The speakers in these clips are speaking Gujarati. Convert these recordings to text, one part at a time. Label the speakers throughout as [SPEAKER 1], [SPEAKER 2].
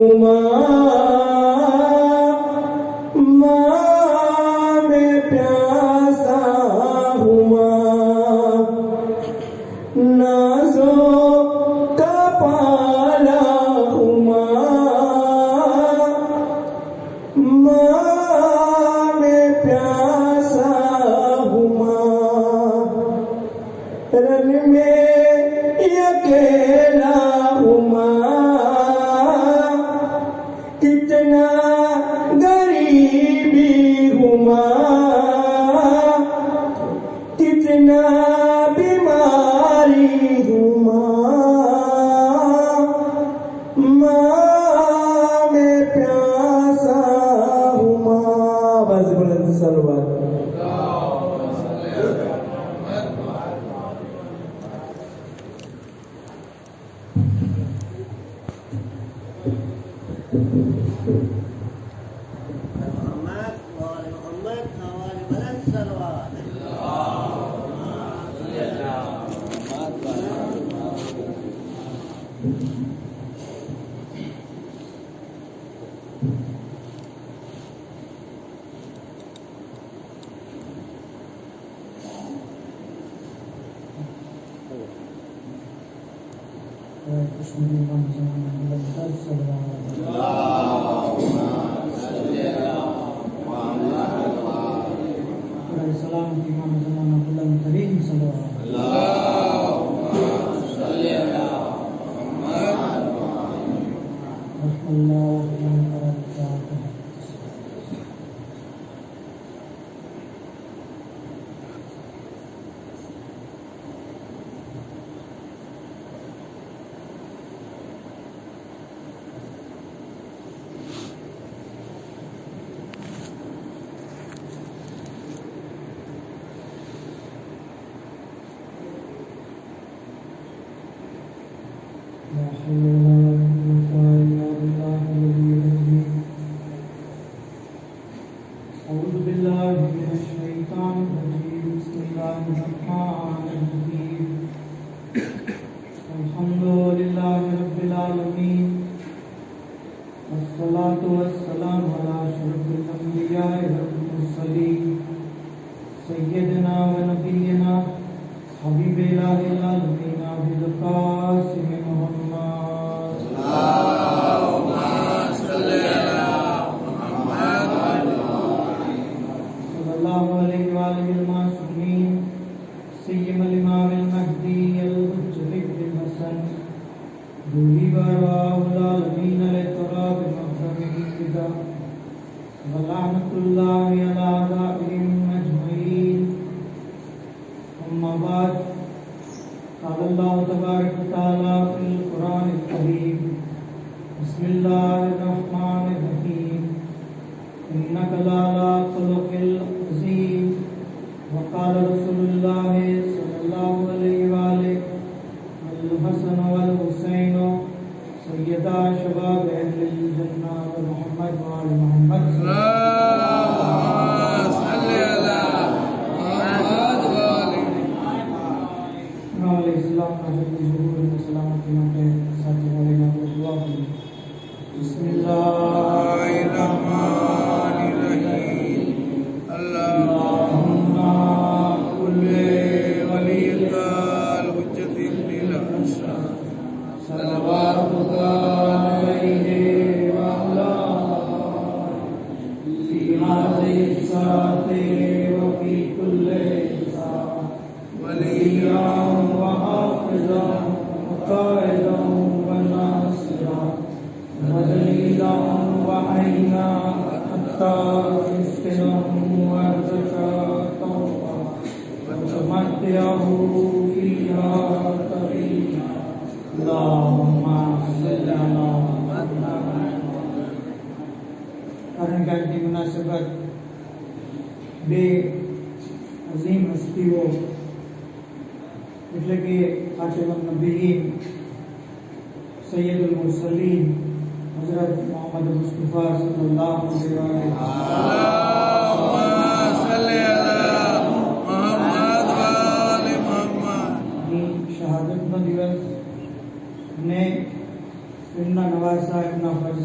[SPEAKER 1] माँ में प्यासा हुआ नाज़ों का पाला हुआ माँ में प्यासा हुआ रन में अकेला हुआ कितना गरीबी हुआ कितना बीमारी हुआ माँ में प्यासा हुआ बस बुलंद सलवात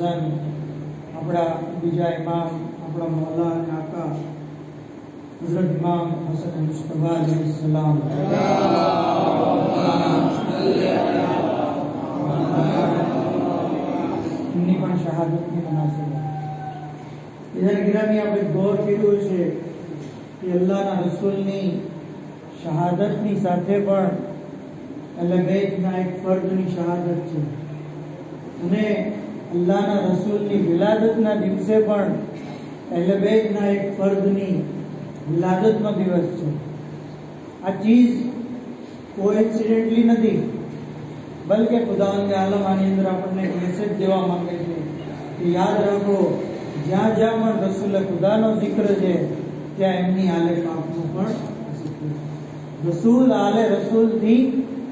[SPEAKER 2] फजन अपना बीजा इमाम अपना मौला અને આકા हजरत इमाम हसन मुस्तफा अलैहिस्सलाम ની પણ શહાદતની મુનાસબત ઇધર ગિરામી આપણે ગૌર કર્યું છે કે અલ્લાહના રસૂલની શહાદતની સાથે પણ અહલે બેતના એક ફર્દની શહાદત છે અને અલ્લાહના રસૂલની વિલાદતના દિવસે પણ અહલે બેતના એક ફર્દની વિલાદતનો દિવસ છે। આ ચીજ કોઇન્સિડેન્ટલી નથી, બલકે ખુદાવંદ આલમ આની અંદર આપણને એક મેસેજ દેવા માંગે છે કે યાદ રાખો, જ્યાં જ્યાં પણ રસૂલ ખુદાનો જિક્ર છે ત્યાં એમની આલે પાકનું પણ રસૂલ આલે રસૂલથી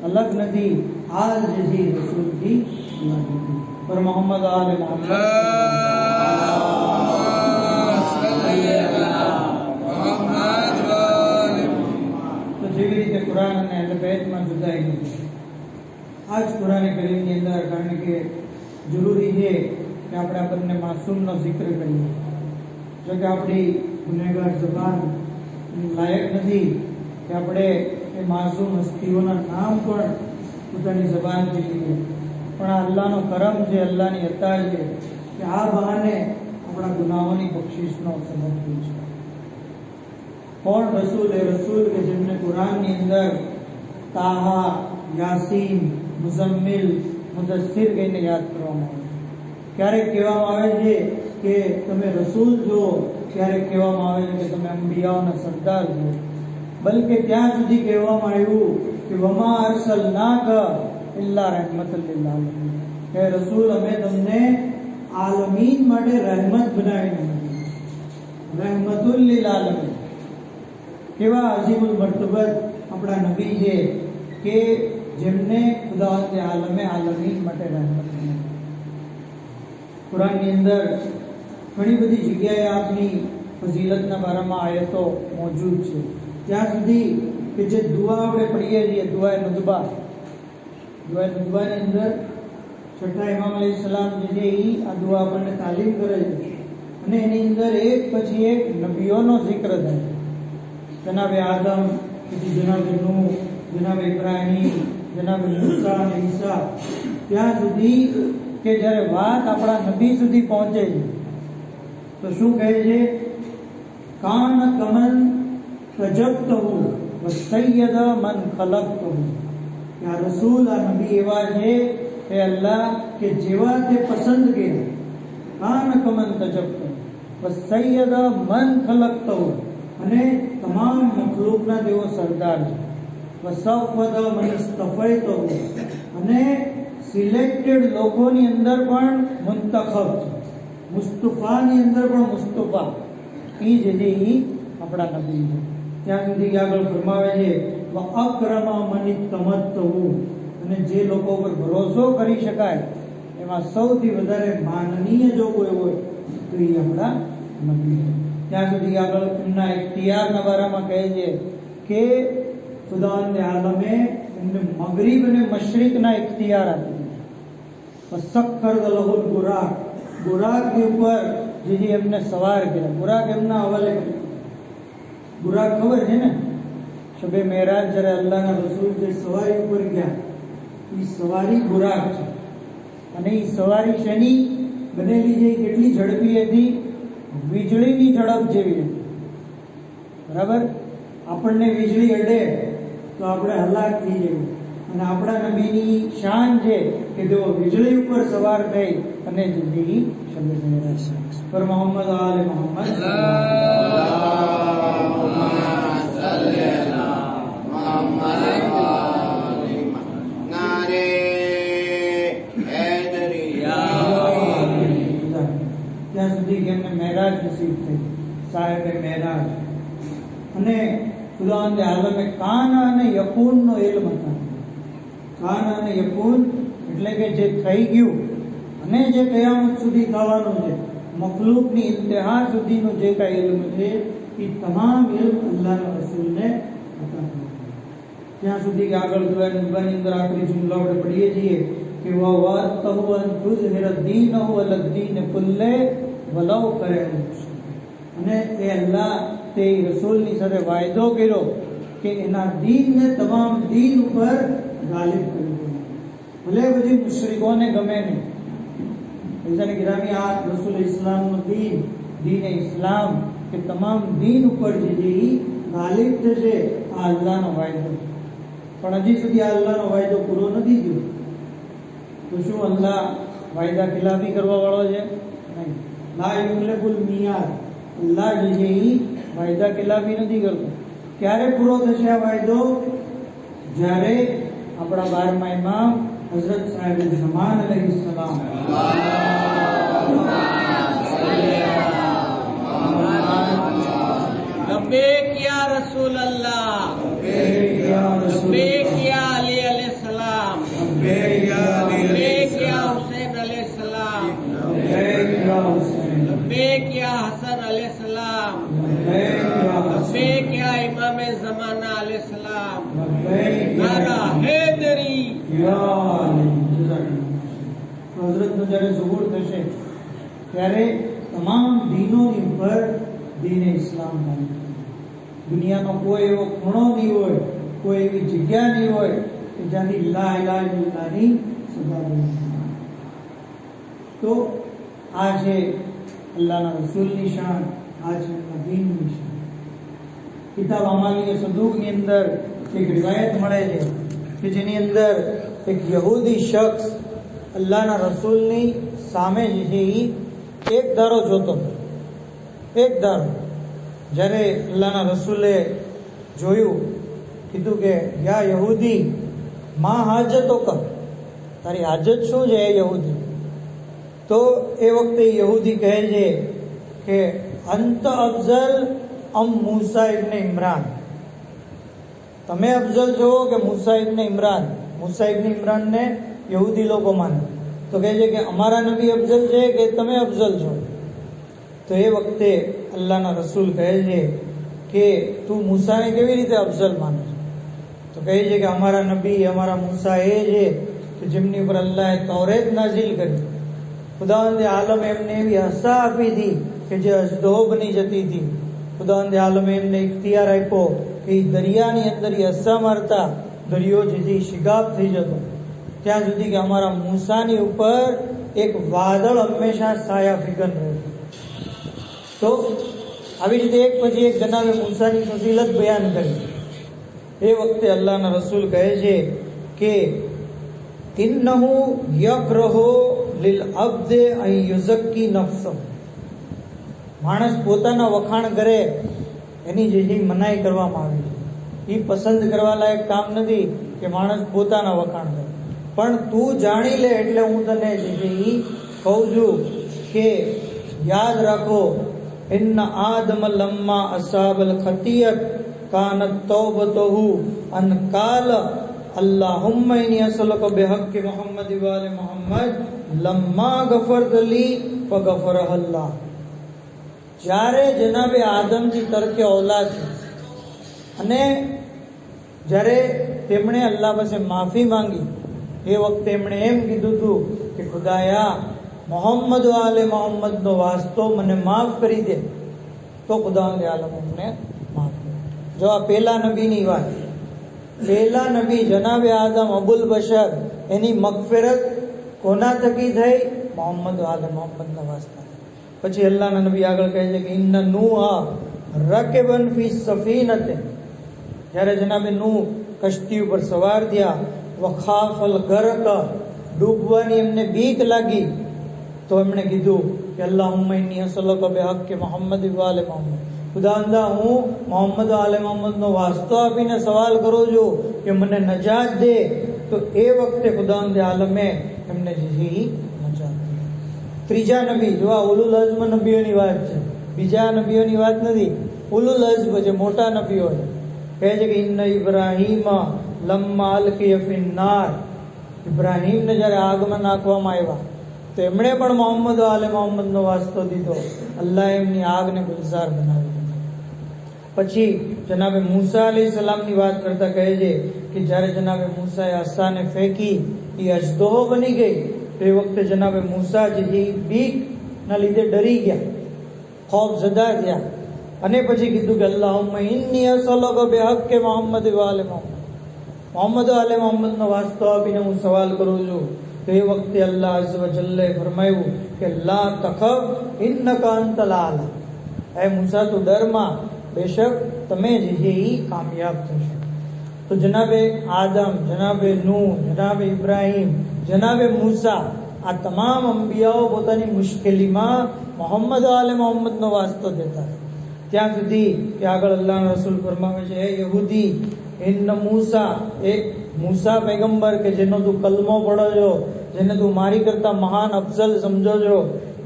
[SPEAKER 2] અલગ નથી, આલ જેથી રસૂલથી અલગ નથી। પર મોહમ્મદ આલે મોહમ્મદ તો જેવી રીતે કુરાન અને અહલે બેતમાં જુદાઈ નથી, આજ કુરાન કરીમની અંદર કારણ કે જરૂરી છે કે આપણે આ બંને માસૂમનો જિક્ર કરીએ, જો કે આપણી ગુનેગાર જબાન લાયક નથી કે આપણે એ માસૂમ હસ્તીઓના નામ પણ પોતાની જબાનથી લઈએ, પણ આ અલ્લાહનો કરમ છે, અલ્લાહની અતા છે કે આ બહાને આપણા ગુનાહોની બક્ષિસનો સબબ થયું છે। કોણ રસૂલ? એ રસૂલ કે જેમને કુરાનની અંદર તાહા, યાસીન, મુઝમ્મિલ, મુદસ્સિર કહીને યાદ કરવામાં આવે છે। ક્યારેક કહેવામાં આવે છે કે તમે રસૂલ છો, ક્યારેક કહેવામાં આવે છે કે તમે અંબિયાઓના સરદાર છો, બલકે ત્યાં સુધી કહેવામાં આવ્યું કે વમા અરસલનાકા ઇલ્લા રહેમતલ લિલ આલમીન, હે રસૂલ અમે તમને આલમીન માટે રહેમત બનાવીને મોકલ્યા, રહેમતુલ લિલ આલમીન। કેવા અઝીમુલ મર્તબત આપણા નબી છે કે જેમને ખુદાવંદ આલમે આલમીન માટે રહેમત બનાવી। કુરાનની અંદર ઘણી બધી જગ્યાએ આપની ફઝીલતના બારામાં આયતો મોજૂદ છે, ત્યાં સુધી કે જે દુઆ આપણે પઢીએ છીએ દુઆએ નુદબા, દુઆએ નુદબાની અંદર છઠ્ઠા ઇમામ અલૈહિસ્સલામ જે છે એ આ દુઆ આપણને તાલીમ કરે છે અને એની અંદર એક પછી એક નબીઓનો જિક્ર થાય, જનાબે આદમ, પછી જનાબે નૂહ, જનાબે ઇબ્રાહીમ, જનાબે મૂસા અને ઈસા, ત્યાં સુધી કે જ્યારે વાત આપણા નબી સુધી પહોંચે છે તો શું કહે છે? કાન કમન તજબતહુ વસૈયદ મન ખલકતહુ, કે આ રસૂલ આ નબી એવા છે એ અલ્લાહ કે જેવા તે પસંદ કર્યા, કાન કમન તજબતહુ વસૈયદ મન ખલકતહુ, અને તમામ મખલૂકના તેઓ સરદાર છે, વસફદ મન ઇસ્તફૈતહુ, અને સિલેક્ટેડ લોકોની અંદર પણ મુંતખબ છે, મુસ્તફાની અંદર પણ મુસ્તફા, એ જે છે એ આપણા નબી છે। ત્યાં સુધી આગળ ફરમાવે છે વ અક્રમા મન તમત્તહુ, અને જે લોકો પર ભરોસો કરી શકાય એમાં સૌથી વધારે માનનીય જો કોઈ હોય તો એ આપણા નબી છે। ત્યાં સુધી આગળ એમના ઇખ્તિયારના બારામાં કહે છે કે ખુદાવંદ આલમે એમને મગરીબ અને મશરિકના ઇખ્તિયાર આપી દીધા। સખર લહુલ બુરાક, બુરાકની ઉપર જે એમને સવાર કર્યા, બુરાક એમના હવાલે કર્યા। બુરાક ખબર છે ને, શબે મેરાજ જ્યારે અલ્લાહના રસૂલ જે સવારી ઉપર ગયા એ સવારી બુરાક છે, અને એ સવારી શેની બનેલી છે? કેટલી ઝડપી હતી? વીજળીની ઝડપ જેવી હતી, બરાબર? આપણને વીજળી અડે તો આપણે હલાક થઈ જઈએ, અને આપણા નબીની શાન છે કે તેઓ વીજળી ઉપર સવાર થઈ અને જિંદગી શબે મેરાજ પર મોહમ્મદ આલે મોહમ્મદ ત્યાં સુધી કે એમને મેરાજ નસીબ થઈ, સાહેબે મેરાજ। અને ખુદાવંદ આલમે કાન અને યકૂનનો ઇલ્મ હતા, કાન અને યકૂન એટલે કે જે થઈ ગયું અને જે કયામત સુધી થવાનું છે, મખલૂકની ઇન્તહા સુધીનું જે કાંઈ ઇલ્મ છે એ તમામ ઇલ્મ અલ્લાહના રસૂલને હતા। ત્યાં સુધી કે આગળ દુઆની અંદર આખરી જુમલો આપણે પઢીએ છીએ कि ववातहु अन तुज़हिर दीनहु अल दीन कुल्ले वलौ करे, અને એ અલ્લાહ તે રસૂલની સાથે વાયદો કર્યો કે એના દીનને તમામ દીન ઉપર ગાલિબ કરી દે, ભલે બધી મુશ્રિકોને ગમે નહીં. બીજાને ગિરામી આ રસૂલ ઇસ્લામનું દીન, દીન ઇસ્લામ કે તમામ દીન ઉપર જે ગાલિબ થશે, આ અલ્લાહનો વાયદો. પણ હજી સુધી આ અલ્લાહનો વાયદો પૂરો નથી થયો. તો શું અલ્લાહ વાયદા ખિલાફી કરવા વાળો છે? નહીં. લા યુખલિફુલ મિયાદ. અલ્લાહ જે છે એ વાયદા ખિલાફી નથી કરતો. ક્યારે પૂરો થશે આ વાયદો? જ્યારે આપણા 12મા ઇમામ હઝરત સાહેબ ઝમાન અલૈહિસ્સલામ
[SPEAKER 3] लब्बैक या रसूल अल्लाह, लब्बैक या अली अलैहिस्सलाम, लब्बैक या हुसैन अलैहिस्सलाम, लब्बैक या हसन अलैहिस्सलाम, लब्बैक या इमाम ज़माना अलैहिस्सलाम, नारा हैदरी.
[SPEAKER 2] હઝરતનો જ્યારે ઝુહૂર થશે ત્યારે તમામ દીનોની ઉપર દીન ઇસ્લામ થાય. દુનિયાનો કોઈ એવો ખૂણો નહીં હોય, કોઈ એવી જગ્યા નહીં હોય કે જ્યાંથી લા ઇલાહા ઇલ્લલ્લાહની સદા બોલે. તો આ છે અલ્લાહના રસૂલની શાન, આ છે એમના દીનની શાન. કિતાબ અમાલી સદૂકની અંદર એક રિવાયત મળે છે કે જેની અંદર એક યહૂદી શખ્સ અલ્લાહના રસૂલની સામે જે છે એ એક ધારો જોતો, એક ધારો. જ્યારે અલ્લાહના રસૂલે જોયું, કીધું કે યા યહૂદી માં હાજતો કર, તારી હાજત શું છે એ યહૂદી? તો એ વખતે યહૂદી કહે છે કે અંત અફઝલ અમ મૂસા ઇબ્ન ઇમરાન, તમે અફઝલ છો કે મૂસા ઇબ્ન ઇમરાન? મૂસા ઇબ્ન ઇમરાનને યહૂદી લોકો માને. તો કહે છે કે અમારા નબી અફઝલ છે કે તમે અફઝલ છો? તો એ વખતે અલ્લાહના રસૂલ કહે છે કે તું મૂસાને કેવી રીતે અફઝલ માને છે? તો કહે છે કે અમારા નબી, અમારા મૂસા એ છે કે જેમની ઉપર અલ્લાહે તૌરેત નાઝિલ કરી. ખુદાવંદે આલમ એમને એવી હસા આપી હતી કે જે અજદો બની જતી હતી. ખુદાવંદે આલમે એમને ઇખ્તિયાર આપ્યો કે એ દરિયાની અંદર એ હસા મારતા દરિયો જેથી શિગાબ થઈ જતો. ત્યાં સુધી કે અમારા મૂસાની ઉપર એક વાદળ હંમેશા સાયા ફિકર રહેતું. તો આવી રીતે એક પછી એક જનાબે મૂસાની ફઝીલત બયાન કરી. એ વખતે અલ્લાહના રસૂલ કહે છે કે ઇન્નહુ યકરહુ લિલ અબ્દે અન યુઝક્કી નફસહ. માણસ પોતાના વખાણ કરે એની જે મનાઈ કરવામાં આવી છે. એ પસંદ કરવા લાયક કામ નથી કે માણસ પોતાના વખાણ કરે. પણ તું જાણી લે એટલે હું તને જે કહું છું કે યાદ રાખો, ઇન્ન આદમ લમ્મા અસાબલ ખતિયત કાનત તૌબતુહુ અન કાલ અલ્લાહુમ્મા ઇન્ની અસલુકા બિહક્કી મુહમ્મદ વ આલિ મુહમ્મદ લમ્મા ગફરત લી ફગફરહ અલ્લાહ. જ્યારે જનાબે આદમજી તરકે ઔલાદ છે અને જ્યારે તેમણે અલ્લાહ પાસે માફી માંગી, એ વખતે એમણે એમ કીધું હતું કે ખુદાયા મોહમ્મદ આલે મોહમ્મદનો વાસ્તો મને માફ કરી દે. તો ખુદાવંદે આલમ એમને માફ કર્યો. જો આ પહેલા નબીની વાત, પહેલા નબી જનાબે આદમ અબુલ બશર, એની મગફિરત કોના થકી થઈ? મોહમ્મદ આલે મોહમ્મદના વાસ્તા. પછી અલ્લાહના નબી આગળ કહે છે કે ઇન્ન નૂહા રકબન ફી સફીનતે, જ્યારે જનાબે નૂહ કશ્તી ઉપર સવાર થયા, વખાફલ ગરક, ડૂબવાની એમને બીક લાગી, તો એમણે કીધું કે અલ્લાહુમ્મા ઇન્ની અસલુકા બિહક્કી મુહમ્મદ વ આલિ મુહમ્મદ, ખુદાવંદા હું મોહમ્મદ આલે મોહમ્મદનો વાસ્તો આપીને સવાલ કરું છું કે મને નજાત દે. તો એ વખતે ખુદાવંદે આલમે એમને જે નજાત દે. ત્રીજા નબી, જો આ ઉલુલ અઝ્મ નબીઓની વાત છે, બીજા નબીઓની વાત નથી. ઉલુલ અઝ્મ જે મોટા નબીઓ છે, કહે છે કે ઇન્ન ઇબ્રાહીમ લમ્મા અલ્કિય ફિન્નાર, ઇબ્રાહીમને જ્યારે આગમાં નાખવામાં આવ્યા તો એમણે પણ મોહમ્મદ આલે મોહમ્મદનો વાસ્તો દીધો. અલ્લાહ એમની આગને ગુલઝાર બનાવી દીધી. પછી જનાબે મૂસા અલૈહિસ્સલામની વાત કરતા કહે છે કે જ્યારે જનાબે મૂસાએ અસ્સાને ફેંકી એ અજદોહો બની ગઈ. એ વખતે જનાબે મૂસા જે બીક ના લીધે ડરી ગયા, ખૌફ ઝદા થયા, અને પછી કીધું કે અલ્લાહુમ્મા ઇન્ની અસઅલુકા બિહક્કે મુહમ્મદ વ આલે મુહમ્મદ, મોહમ્મદ આલે મોહમ્મદનો વાસ્તો આપીને હું સવાલ કરું છું. તો એ વખતે અલ્લાહ અઝ્ઝ વ જલ્લે ફરમાયું કે લા તખફ ઇન્નકા અંતલ આલા, હે મૂસા તું ડરમાં, બેશક તમે જે છે એ કામયાબ થશો. તો જનાબે આદમ, જનાબે નૂહ, જનાબે ઇબ્રાહીમ, જનાબે મૂસા, આ તમામ અંબિયાઓ પોતાની મુશ્કેલીમાં મોહમ્મદ આલે મોહમ્મદનો વાસ્તો દેતા. ત્યાં સુધી કે આગળ અલ્લાહના રસૂલ ફરમાવે છે, હે યહૂદી, ઇન્ન મૂસા, એક મૂસા પૈગંબર કે જેનો તું કલમો પડો છો, જેને તું મારી કરતા મહાન અફઝલ સમજો છો,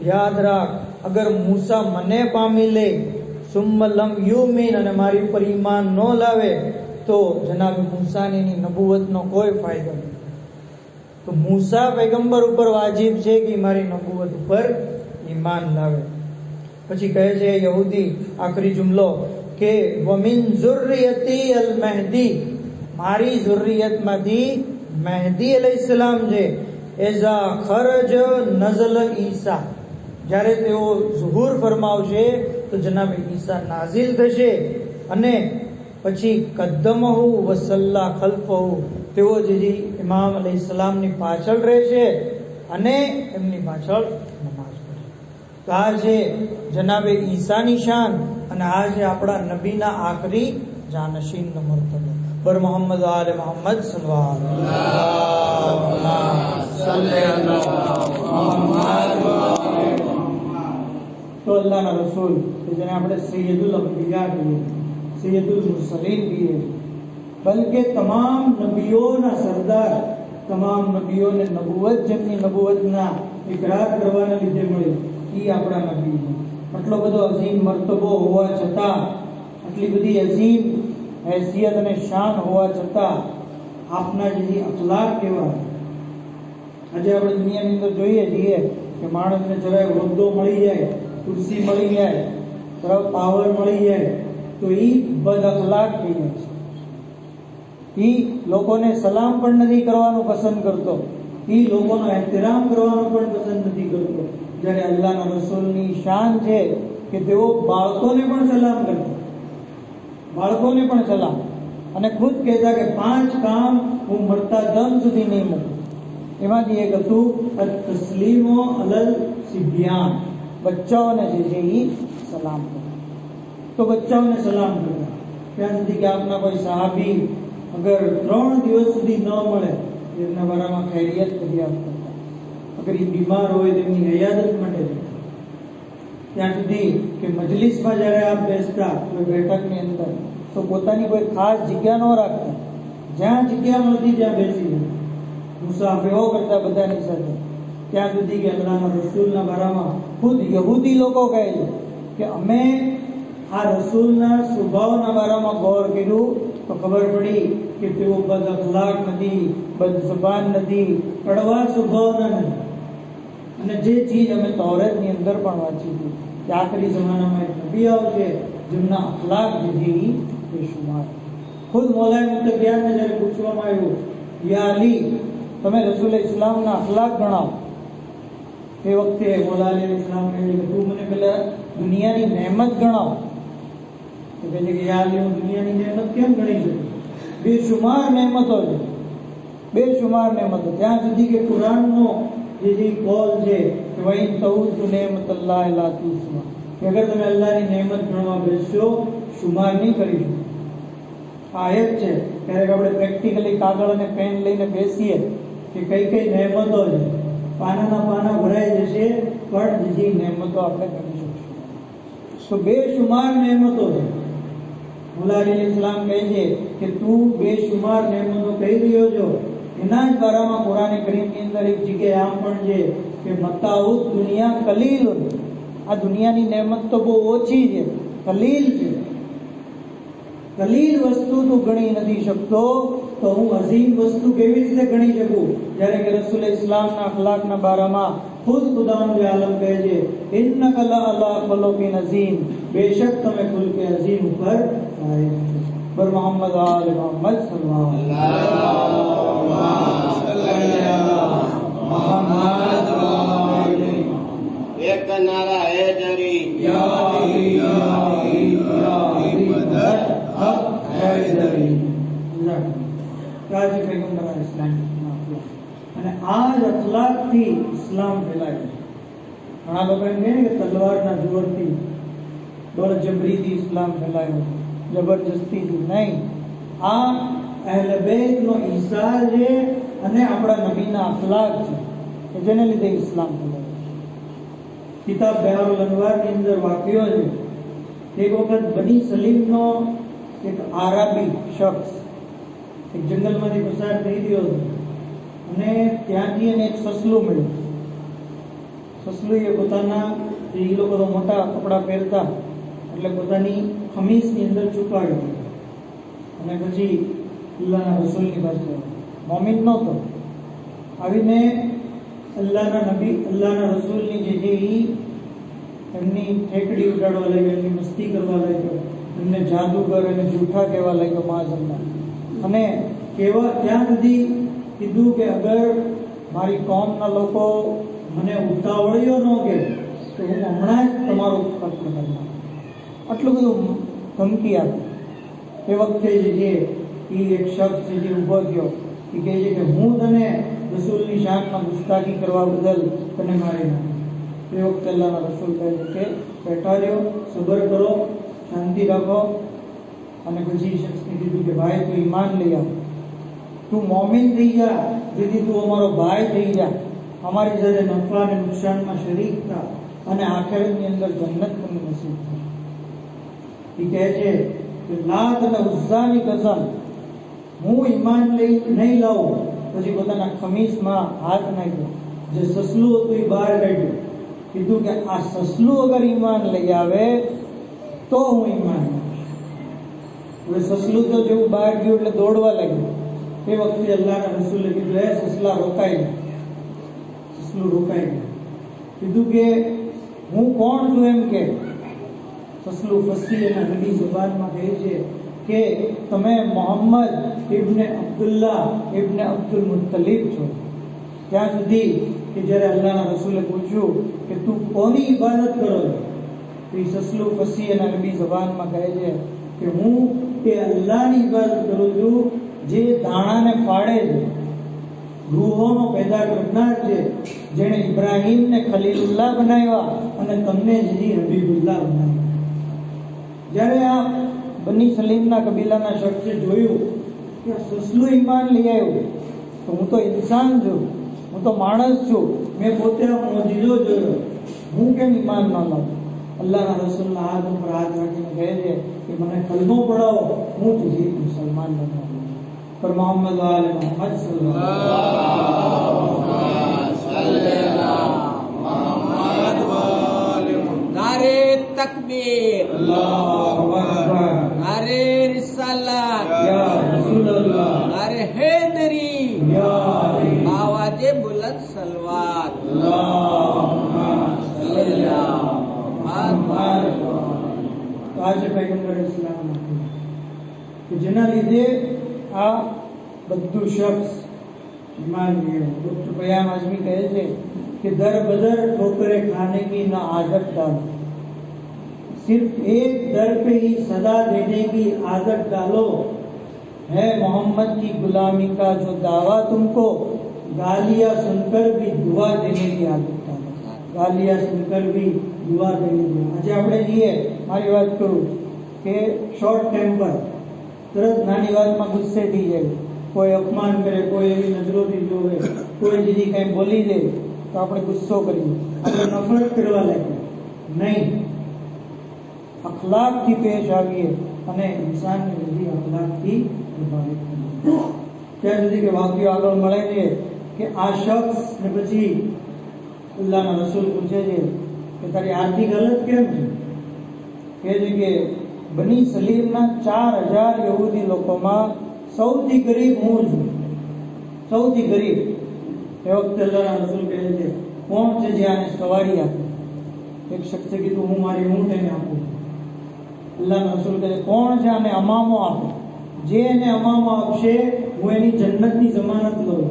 [SPEAKER 2] યાદ રાખ, અગર મૂસા મને પામી લે, સુમ્મ લમ યુમિન, અને મારી ઉપર ઈમાન ન લાવે, તો જનાબ મૂસાની નબુવતનો કોઈ ફાયદો નહીં. તો મૂસા પૈગંબર ઉપર વાજિબ છે કે મારી નબુવત ઉપર ઈમાન લાવે. પછી કહે છે યહૂદી, આખરી જુમલો કે વમિન ઝુર્રિયતી અલ મહેદી, મારી ઝુર્રિયતમાંથી મહેદી અલૈહિસ્સલામ છે, એઝા ખરજ નઝલ ઈસા, જ્યારે તેઓ ઝુહુર ફરમાવશે તો જનાબ ઈસા નાઝિલ થશે, અને પછી કદ્દમહુ વસલ્લા ખલ્ફહુ, તેઓ જે ઇમામ અલૈહિસ્સલામની પાછળ રહેશે અને એમની પાછળ નમાઝ પડશે. તો આ છે જનાબે ઈસાની શાન, અને આ છે આપણા નબીના આખરી જાનશીનનો મર્તબો. બર મોહમ્મદ આલે મોહમ્મદ સલ્લલ્લાહુ અલૈહિ વસલ્લમ. તો અલ્લાહના રસૂલ કે જેને આપણે સૈયદુલ અંબિયા કહીએ, સૈયદુલ મુરસલીન કહીએ, બલકે તમામ નબીઓના સરદાર, તમામ નબીઓને નબુવત, જેમની નબુવતના ઇકરાર કરવાના લીધે મળી, એ આપણા નબી છે. આટલો બધો અઝીમ મર્તબો હોવા છતાં, આટલી બધી અઝીમ હેસિયત અને શાન હોવા છતાં આપના જે અખલાક કેવા. આજે આપણે દુનિયાની અંદર જોઈએ છીએ કે માણસને જરાય હોદ્દો મળી જાય, ખુરશી મળી જાય, તરફ પાવર મળી જાય, તો એ બદ અખલાક થઈ જાય છે. એ લોકોને સલામ પણ નથી કરવાનું પસંદ કરતો, એ લોકોનો એહતરામ કરવાનું પણ પસંદ નથી કરતો. જ્યારે અલ્લાહના રસૂલની શાન છે કે તેઓ બાળકોને પણ સલામ કરતા, બાળકોને પણ સલામ, અને ખુદ કહેતા કે 5 કામ હું મરતા દમ સુધી નહીં મૂકું. એમાંથી એક હતું તસ્લીમો અલલ સિબ્યાન, બચ્ચાઓને જે છે એ સલામ કરતા. તો બચ્ચાઓને સલામ કરતા ત્યાં સુધી કે આપના કોઈ સહાબી અગર 3 દિવસ સુધી ન મળે એમના બારામાં ખૈરિયત ફરિયાદ કરતા, અગર એ બીમાર હોય તેમની હયાદત માટે જતા. ત્યાં સુધી કે મજલિસમાં જ્યારે આપ બેસતા કોઈ બેઠકની અંદર, તો પોતાની કોઈ ખાસ જગ્યા ન રાખતા, જ્યાં જગ્યા મળતી ત્યાં બેસી જતા, મુસાફરો કરતા બધાની સાથે. ત્યાં સુધી કે અલ્લાહના રસૂલના બારામાં ખુદ યહૂદી લોકો કહે છે કે અમે આ રસૂલના સ્વભાવના બારામાં ગૌર કર્યું તો ખબર પડી કે તેઓ બદ અખલાક નથી, બદ જુબાન નથી, કડવા સ્વભાવના નથી. અને જે ચીજ અમે તૌરાતની અંદર પણ વાંચી હતી કે આખરી જમાનામાં એક નબી આવશે જેમના અખલાક જે છે એ બેશુમાર. ખુદ મૌલાએ મુત્તકિયાને જ્યારે પૂછવામાં આવ્યું, યા અલી, તમે રસૂલ ઇસ્લામના અખલાક ગણાવો, એ વખતે મૌલા અલી ઇસ્લામ કહે કે તું મને પહેલા દુનિયાની નહેમત ગણાવો. તો કહે છે કે યા અલી, હું દુનિયાની નહેમત કેમ ગણી શકું? બેશુમાર નહેમતો છે, બેશુમાર નહેમતો. ત્યાં સુધી કે કુરાનનો જે કોલ છે કે વૈન તઉદ્દુ નેમતલ્લાહ લા તુહસા, કે અગર તમે અલ્લાહની નહેમત ગણવા બેસશો શુમાર નહીં કરી શકો. આ આયત છે. ક્યારેક આપણે પ્રેક્ટિકલી કાગળ અને પેન લઈને બેસીએ કે કઈ કઈ નહેમતો છે, પાનાના પાના ભરાઈ જશે, પણ જે નહેમતો આપણે ગણી શકીશું. તો બેશુમાર નહેમતો છે. મૌલા અલી ઇસ્લામ કહે છે કે તું બેશુમાર નહેમતો કહી રહ્યો છો, એના જ બારામાં કુરાન કરીમની અંદર એક જગ્યાએ આમ પણ છે કે મતાઉદ દુનિયા કલીલુન, આ દુનિયાની નહેમત તો બહુ ઓછી છે, કલીલ છે. કલીલ વસ્તુ તું ગણી નથી શકતો, તો હું અઝીમ વસ્તુ કેવી રીતે ગણી શકું? જ્યારે કે રસૂલ ઇસ્લામના અખલાકના બારામાં ખુદ ખુદાવંદ આલમ કહે છે, ઇન્નકા લઅલા ખુલુકિન અઝીમ, બેશક તમે ખુલ્કે અઝીમ ઉપર ફાયદ છો. બર મોહમ્મદ આલે મોહમ્મદ સલ્લલ્લાહુ અલૈહિ વસલ્લમ.
[SPEAKER 1] मोहम्मद वाले
[SPEAKER 3] एक नारा है जरी
[SPEAKER 1] या अली या अली या अली मदद हक हैदरी
[SPEAKER 2] કાજી પૈગંબર ઇસ્લામ અને આ જ અખલાકથી ઇસ્લામ ફેલાય. ઘણા લોકો એમ કહે ને કે તલવારના જોરથી બળજબરીથી ઇસ્લામ ફેલાયો, જબરજસ્તીથી નહીં. આ અહેલે બેતનો ઈસાર છે અને આપણા નબીના અખલાક છે કે જેને લીધે ઇસ્લામ ફેલાયો. કિતાબ બહારુલ અનવારની અંદર વાક્યો છે. એક વખત બની સલીમનો એક આરાબી શખ્સ એક જંગલમાંથી પસાર થઈ ગયો હતો અને ત્યાંથી એને એક સસલું મળ્યું. સસલું એ પોતાના, એ લોકો તો મોટા કપડાં પહેરતા એટલે પોતાની ખમીસની અંદર છુપાવી અને પછી અલ્લાહના રસૂલની પાસે મોમિન નહોતો આવીને અલ્લાહના નબી અલ્લાહના રસૂલની જે છે એ એમની ઠેકડી ઉડાડવા લાગ્યો, એમની મસ્તી કરવા લાગ્યો, એમને જાદુગર અને જૂઠા કહેવા લાગ્યો માઝલ્લા. અને કેવા ત્યાં સુધી કીધું કે અગર મારી કોમના લોકો મને ઉતાવળ્યો ન કે તો હું હમણાં જ તમારો કત્લ કરી નાખું. આટલું બધું ધમકી આપી. એ વખતે જે એ એક શખ્સ જે ઊભો થયો એ કહે છે કે હું તને રસૂલની શાનમાં ગુસ્તાખી કરવા બદલ તને મારી નાખું. એ વખતે અલ્લાહના રસૂલ કહે છે કે બેઠા રહ્યો, સબર કરો, શાંતિ રાખો. અને પછી શખ્સને કીધું કે ભાઈ તું ઈમાન લઈ આવ, તું મોમિન થઈ જા, જેથી તું અમારો ભાઈ થઈ જા, અમારી સાથે નફા અને નુકસાનમાં શરીક થા અને આખિરતની અંદર જન્નત તમને નસીબ થાય. એ કહે છે કે લાત અને ઉઝ્ઝાની કસમ હું ઈમાન લઈ નહીં લાવું. પછી પોતાના ખમીસમાં હાથ નાખ્યો, જે સસલું હતું એ બહાર કાઢ્યું. કીધું કે આ સસલું અગર ઈમાન લઈ આવે તો હું ઈમાન લાવીશ. હવે સસલું તો જેવું બહાર ગયું એટલે દોડવા લાગ્યું. એ વખતે અલ્લાહના રસૂલે કીધું એ સસલા રોકાઈ ગયા. સસલું રોકાઈ ગયું. કીધું કે હું કોણ છું એમ કે. સસલું ફસી એના નબી જુબાનમાં કહે છે કે તમે મોહમ્મદ ઇબ્ને અબ્દુલ્લાહ ઇબ્ને અબ્દુલ મુત્તલિબ છો. ત્યાં સુધી કે જ્યારે અલ્લાહના રસૂલે પૂછ્યું કે તું કોની ઇબાદત કરો છો, તો એ સસલું ફસી એના નબી જુબાનમાં કહે છે કે હું એ અલ્લાહની ઇબાદત કરું છું જે દાણાને ફાડે છે, રૂહોનો પેદા કરનાર છે, જેણે ઇબ્રાહીમને ખલીલુલ્લાહ બનાવ્યા અને તમને હજી હબીબુલ્લાહ બનાવ્યા. જ્યારે આ બની સલીમના કબીલાના શખ્સે જોયું કે સસલું ઈમાન લઈ આવ્યું, તો હું તો ઇન્સાન છું, હું તો માણસ છું, મેં પોતે આ મોજીઝો જોયો, હું કેમ ઈમાન ન લાવું. અલ્લાહના રસૂલના હાથ ઉપર હાથ રાખીને કહે છે કે મને કલમો પડાવો, હું તુજી મુસલમાન બનાવું. પર મોહમ્મદ વાલે મોહમ્મદ
[SPEAKER 3] नारे तकबीर,
[SPEAKER 1] अल्लाहु अकबर,
[SPEAKER 3] नारे रिसालत,
[SPEAKER 1] या रसूल अल्लाह,
[SPEAKER 3] नारे हैदरी,
[SPEAKER 1] या अली,
[SPEAKER 3] आवाज़े बुलंद सलवात.
[SPEAKER 1] अल्लाहुम्मा सल्ली अला
[SPEAKER 3] मुहम्मद.
[SPEAKER 2] આજે પૈગંબર ઇસ્લામ કે જેના લીધે આ બધું શખ્સ ईमान लिया. डॉक्टर बयान आजमी कहे थे कि दर बदर ठोकरे खाने की ना आदत डालो, सिर्फ एक दर पे ही सदा देने की आदत डालो. है मोहम्मद की गुलामी का जो दावा तुमको, गालियां सुनकर भी दुआ देने की आदत डालो. गालियां सुनकर भी दुआ देने की. આજે આપણે જઈએ, મારી વાત કરું કે શોર્ટ ટેમ્પર, તરત નાની વાતમાં ગુસ્સે થઈ જાય, કોઈ અપમાન કરે, કોઈ એવી નજરોથી જોવે, કોઈ બીજી કંઈ બોલી દે તો આપણે ગુસ્સો કરીએ, આપણે નફરત કરવા લાગીએ. નહીં, અખલાકથી પેશ આવીએ અને ઇન્સાનને બધી અખલાકથી પ્રભાવિત કરીએ. ત્યાં સુધી કે વાક્યો આગળ મળે છે કે આ શખ્સ ને પછી અલ્લાહના રસૂલ પૂછે છે કે તારી આર્થિક હાલત કેમ છે. કહે છે કે બની સલીમના 4000 યહૂદી લોકોમાં સૌથી ગરીબ હું છું, સૌથી ગરીબ. એ વખતે અલ્લાહના રસૂલ કહે છે કોણ છે જે આને સવારી આપે. એક શખ્સે કીધું હું મારી ઊંટ એને આપું. અલ્લાહના રસૂલ કહે કોણ છે આને અમામો આપે, જે એને અમામો આપશે હું એની જન્નતની જમાનત લઉં.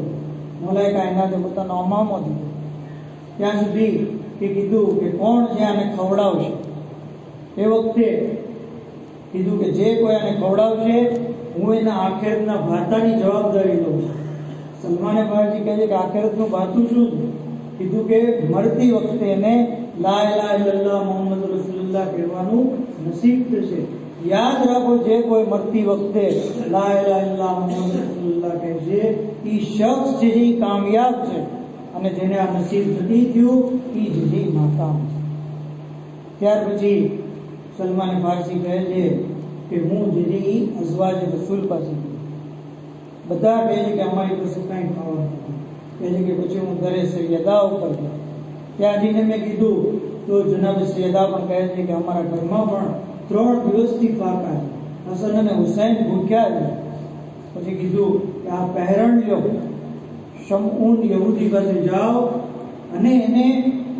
[SPEAKER 2] મોલાયકા એનાથી પોતાનો અમામો દીધો. ત્યાં સુધી કે કીધું કે કોણ છે આને ખવડાવશે. એ વખતે કીધું કે જે કોઈ આને ખવડાવશે હું એના આખેરના ભાતાની જવાબદારી લઉં છું. સલમાને ફારસી કહે છે કે આખેરતનું ભાતું શું છે? કીધું કે મરતી વખતે એને લા ઇલાહા ઇલ્લલ્લાહ મુહમ્મદ રસૂલુલ્લાહ કહેવાનું નસીબ થશે. યાદ રાખો, જે કોઈ મરતી વખતે લા ઇલાહા ઇલ્લલ્લાહ મુહમ્મદ રસૂલુલ્લાહ કહે છે એ શખ્સ છે જે કામયાબ છે, અને જેને આ નસીબ નથી થયું એ જે નાકામ. ત્યાર પછી સલમાન ફારસી કહે છે કે હું જે અઝવાજ રસૂલ પાસે ગયો. બધા કહે છે કે અમારી પાસે કાંઈ ખાવાનું નથી. કહે છે કે પછી હું દરે સૈયદા ઉપર ગયો. ત્યાં જઈને મેં કીધું તો જનાબે સૈયદા પણ કહે છે કે અમારા ઘરમાં પણ 3 દિવસથી ફાકા છે, હસન અને હુસૈન ભૂખ્યા છે. પછી કીધું કે આ પહેરણ લો, શમઉન યહૂદી પાસે જાઓ અને એને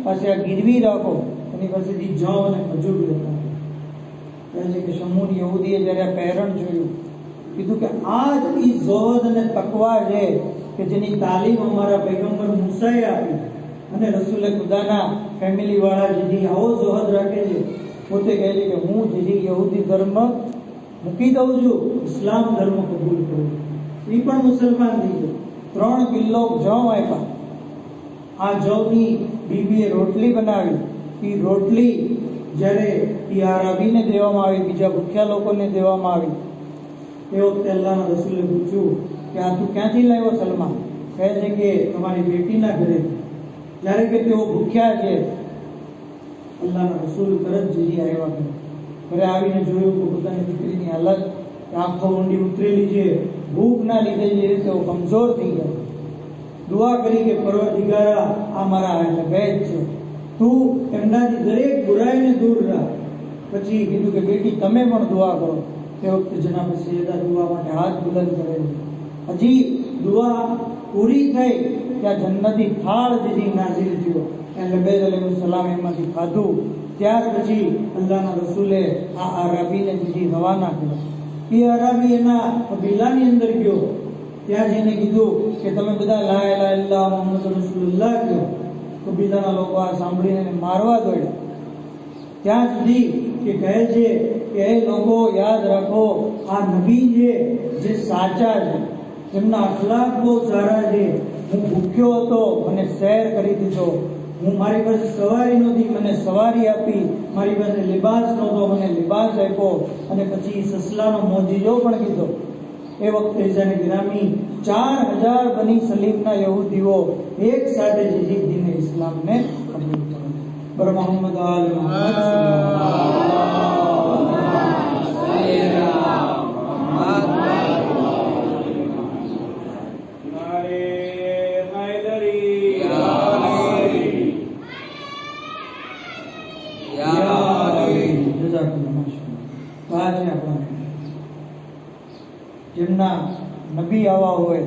[SPEAKER 2] પાસે આ ગીરવી રાખો, એની પાસેથી જાઓ અને ખજૂર લેતા. કહે છે કે શમઉન યહૂદીએ જ્યારે આ પહેરણ જોયું, કીધું કે આ જ ઈ ઝોહદ અને તકવા છે કે જેની તાલીમ અમારા પૈગંબર મૂસાએ આપી, અને રસૂલે ખુદાના ફેમિલી વાળા જેથી આવો ઝોહદ રાખે છે. પોતે કહે છે કે હું જેથી યહૂદી ધર્મ મૂકી દઉં છું, ઇસ્લામ ધર્મ કબૂલ કરું. એ પણ મુસલમાન થઈ ગયો. 3 કિલો જવ આપ્યા. આ જવની બીબીએ રોટલી બનાવી. એ રોટલી જ્યારે એ આરબીને દેવામાં આવી, બીજા ભૂખ્યા લોકોને દેવામાં આવી, એ વખતે અલ્લાહના રસૂલે પૂછ્યું કે આ તું ક્યાંથી લાવ્યો સલમાન? કહે છે કે તમારી બેટીના ઘરે. જ્યારે કે તેઓ ભૂખ્યા છે, અલ્લાહના રસૂલ તરત જઈ આવ્યા. ઘરે આવીને જોયું કે પોતાની દીકરીની હાલત આંખો ઊંડી ઉતરેલી છે, ભૂખના લીધે જે તેઓ કમજોર થઈ ગયા. દુઆ કરી કે પરવરદિગારા, આ મારા લગાયત છે, તું એમનાથી દરેક બુરાઈને દૂર રાખ. પછી કીધું કે બેટી તમે પણ દુઆ કરો. તે વખતે જનાબે સૈયદા દુઆ માટે હાથ બુલંદ કરે. હજી દુઆ પૂરી થઈ ત્યાં જન્નતી થાળ જેથી નાઝિલ થયો. લબૈક અલૈહિસ્સલામ એમાંથી ખાધું. ત્યાર પછી અલ્લાહના રસૂલે આ અરાબીને જેથી રવાના કર્યો. એ અરાબી એના કબીલાની અંદર ગયો. ત્યાં જઈને કીધું કે તમે બધા લા ઇલાહા ઇલ્લલ્લાહ મુહમ્મદ રસૂલુલ્લાહ કહો. કબીલાના લોકો આ સાંભળીને એને મારવા દોડ્યા. ત્યાં સુધી કે કહે છે કે એ લોકો યાદ રાખો, આ નબી છે જે સાચા છે, જેમના અખલાક બહુ સારા છે. હું ભૂખ્યો હતો, મને સૈર કરી દીધો. હું મારી પાસે સવારી નહોતી, મને સવારી આપી. મારી પાસે લિબાસ નહોતો, મને લિબાસ આપ્યો. અને પછી સસલાનો મોજીજો પણ કીધો. એ વખતે જાને ગિરામી 4000 બની સલીમના યહૂદીઓ એક સાથે જે દીન ઇસ્લામને કબૂલ કર્યો. બર મોહમ્મદ આલ મોહમ્મદ જેમના નબી આવા હોય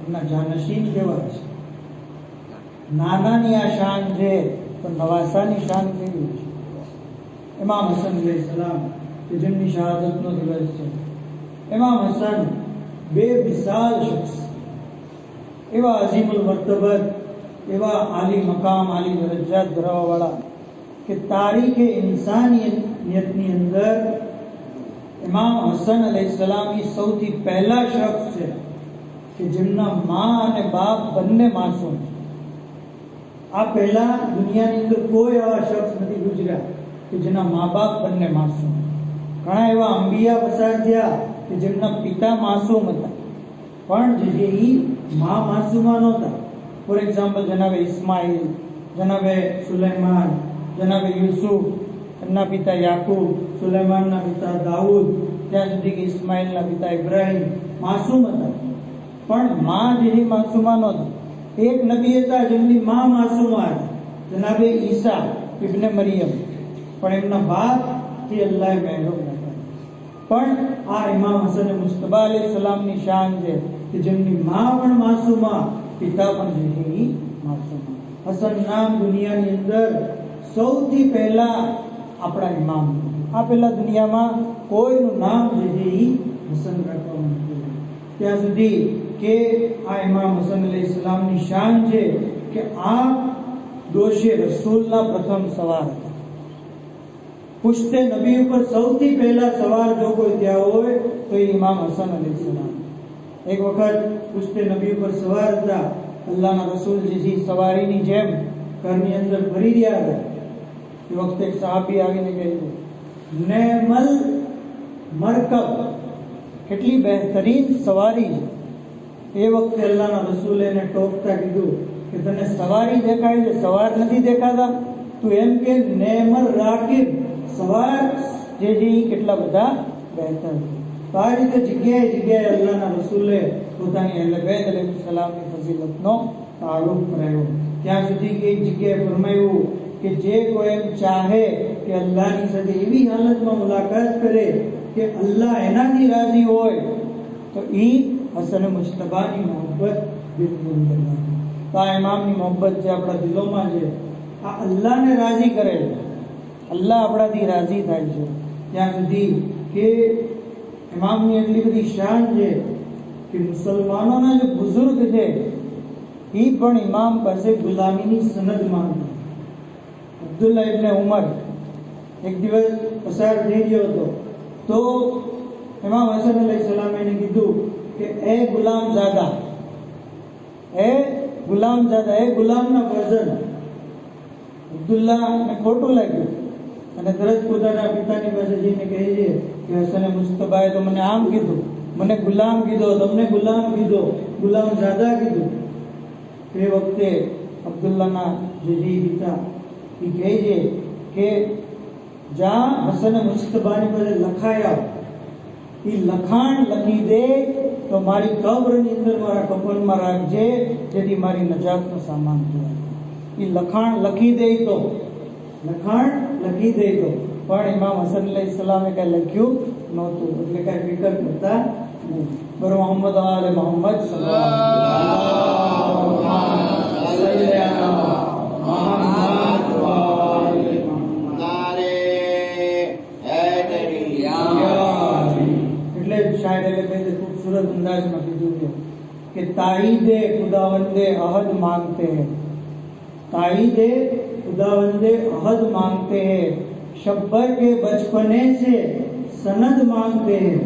[SPEAKER 2] એમના જાનશીન કેવા છે. નાનાની આ શાન છે તો નવાસાની શાન કેવી છે. ઇમામ હસન અલૈહિસ્સલામ કે જેમની શહાદતનો દિવસ છે. ઇમામ હસન બેમિસાલ શખ્સ, એવા અઝીમુલ મર્તબત, એવા આલી મકામ, આલી દરજ્જાત ધરાવવાવાળા કે તારીખે ઇન્સાનિયતની અંદર ઇમામ હસન અલૈહિસ્સલામ એ સૌથી પહેલા શખ્સ છે કે જેમના મા અને બાપ બંને માસૂમ. આ પહેલા દુનિયાની અંદર કોઈ એવા શખ્સ નથી ગુજર્યા કે જેના મા બાપ બંને માસૂમ. ઘણા એવા અંબિયા પસાર થયા કે જેમના પિતા માસૂમ હતા, પણ જે મા માસૂમા નહોતા. ફોર એક્ઝામ્પલ, જનાબે ઇસ્માઇલ, જનાબે સુલેમાન, જનાબે યુસુફ, એમના પિતા યાકૂબ, સુલેમાનના પિતા દાઉદ, ત્યાં સુધી કે ઇસ્માઇલના પિતા ઇબ્રાહિમ માસૂમ હતા, પણ મા જેની માસૂમા નહોતી. એક નબી હતા જેમની મા માસૂમા હતી, જનાબે ઈસા ઇબ્ને મરિયમ, પણ એમના બાપથી અલ્લાહે મહેરમ હતા. પણ આ ઇમામ હસન મુસ્તફા અલૈહિસ્સલામની શાન છે કે જેમની મા પણ માસૂમા, પિતા પણ જે માસૂમા. હસન નામ દુનિયાની અંદર સૌથી પહેલા આપણા ઇમામ. આ પહેલા દુનિયામાં કોઈનું નામ જે હસન રાખવામાં નથી. ત્યાં સુધી કે આ ઇમામ હસન અલૈહિસ્સલામની શાન છે કે આ દોષે રસૂલના પ્રથમ સવાર હતા. પુશ્તે નબી ઉપર સૌથી પહેલા સવાર જો કોઈ થયા હોય તો એ ઇમામ હસન અલૈહિસ્સલામ. એક વખત પુશ્તે નબી ઉપર સવાર હતા. અલ્લાહના રસૂલ જે સવારીની જેમ ઘરની અંદર ફરી રહ્યા હતા. એ વખતે એક સહાબી આવીને કહ્યું, નેમલ મરકબ, કેટલી બહેતરીન સવારી છે. એ વખતે અલ્લાહના રસૂલે એને ટોકતા કીધું કે તને સવારી દેખાય છે, સવાર નથી દેખાતા? તું એમ કે નેમલ રાકિબ, સવાર જે છે એ કેટલા બધા બહેતર છે. તો આ રીતે જગ્યાએ જગ્યાએ અલ્લાહના રસૂલે પોતાની અહલે બેત અલૈહિસ્સલામની ફઝીલતનો તારુફ કરાયો. ત્યાં સુધી કે એક જગ્યાએ ફરમાયું કે જે કોઈ એમ ચાહે કે અલ્લાહની સાથે એવી હાલતમાં મુલાકાત કરે કે અલ્લાહ એનાથી રાજી હોય તો એ હસન મુજતબાની મોહબ્બત બિલકુલ કરવાની. તો આ ઇમામની મોહબ્બત જે આપણા દિલોમાં છે, આ અલ્લાહને રાજી કરે છે. અલ્લાહ આપણાથી રાજી થાય છે. ત્યાં સુધી કે ઇમામની એટલી બધી શાન છે કે મુસલમાનોના જે બુઝુર્ગ છે એ પણ ઇમામ પાસે ગુલામીની સનદ માંગતા. અબ્દુલ્લાહ ઇબ્ન ઉમર એક દિવસ પસાર થઈ ગયો હતો તો ઇમામ હસન અલૈહિસ્સલામ એને કીધું કે એ ગુલામઝાદા, એ ગુલામઝાદા, એ ગુલામના ફરજન. અબ્દુલ્લાહને ખોટું લાગ્યું અને તરત પોતાના પિતાની પાસે જઈને કહે છે કે હસન મુજતબાએ તો મને આમ કીધું, મને ગુલામ કીધો, તમને ગુલામ કીધો, ગુલામઝાદા કીધું. તે વખતે અબ્દુલ્લાહના જે પિતા એ કહે છે કે જ્યાં હસન મુજતબાની પાસે લખાયા એ લખાણ લખી દે તો મારી કબ્રની અંદર મારા કફનમાં રાખજે, જેથી મારી નજાતનો સામાન થાય. એ લખાણ લખી દે તો, લખાણ લખી દે તો, પણ ઇમામ હસન અલૈહિસ્સલામે કઈ લખ્યું નહોતું, એટલે કઈ ફિકર કરતા નહીં. બર મોહમ્મદ આલે મોહમ્મદ એટલે શાયરે खूबसूरत अंदाज में कीधुं છે કે તાઈદે ખુદાવંદે અહદ માંગતે हैं, ताईदे खुदावंदे अहद मांगते हैं, शब्बर के बचपने से सनद मांगते हैं,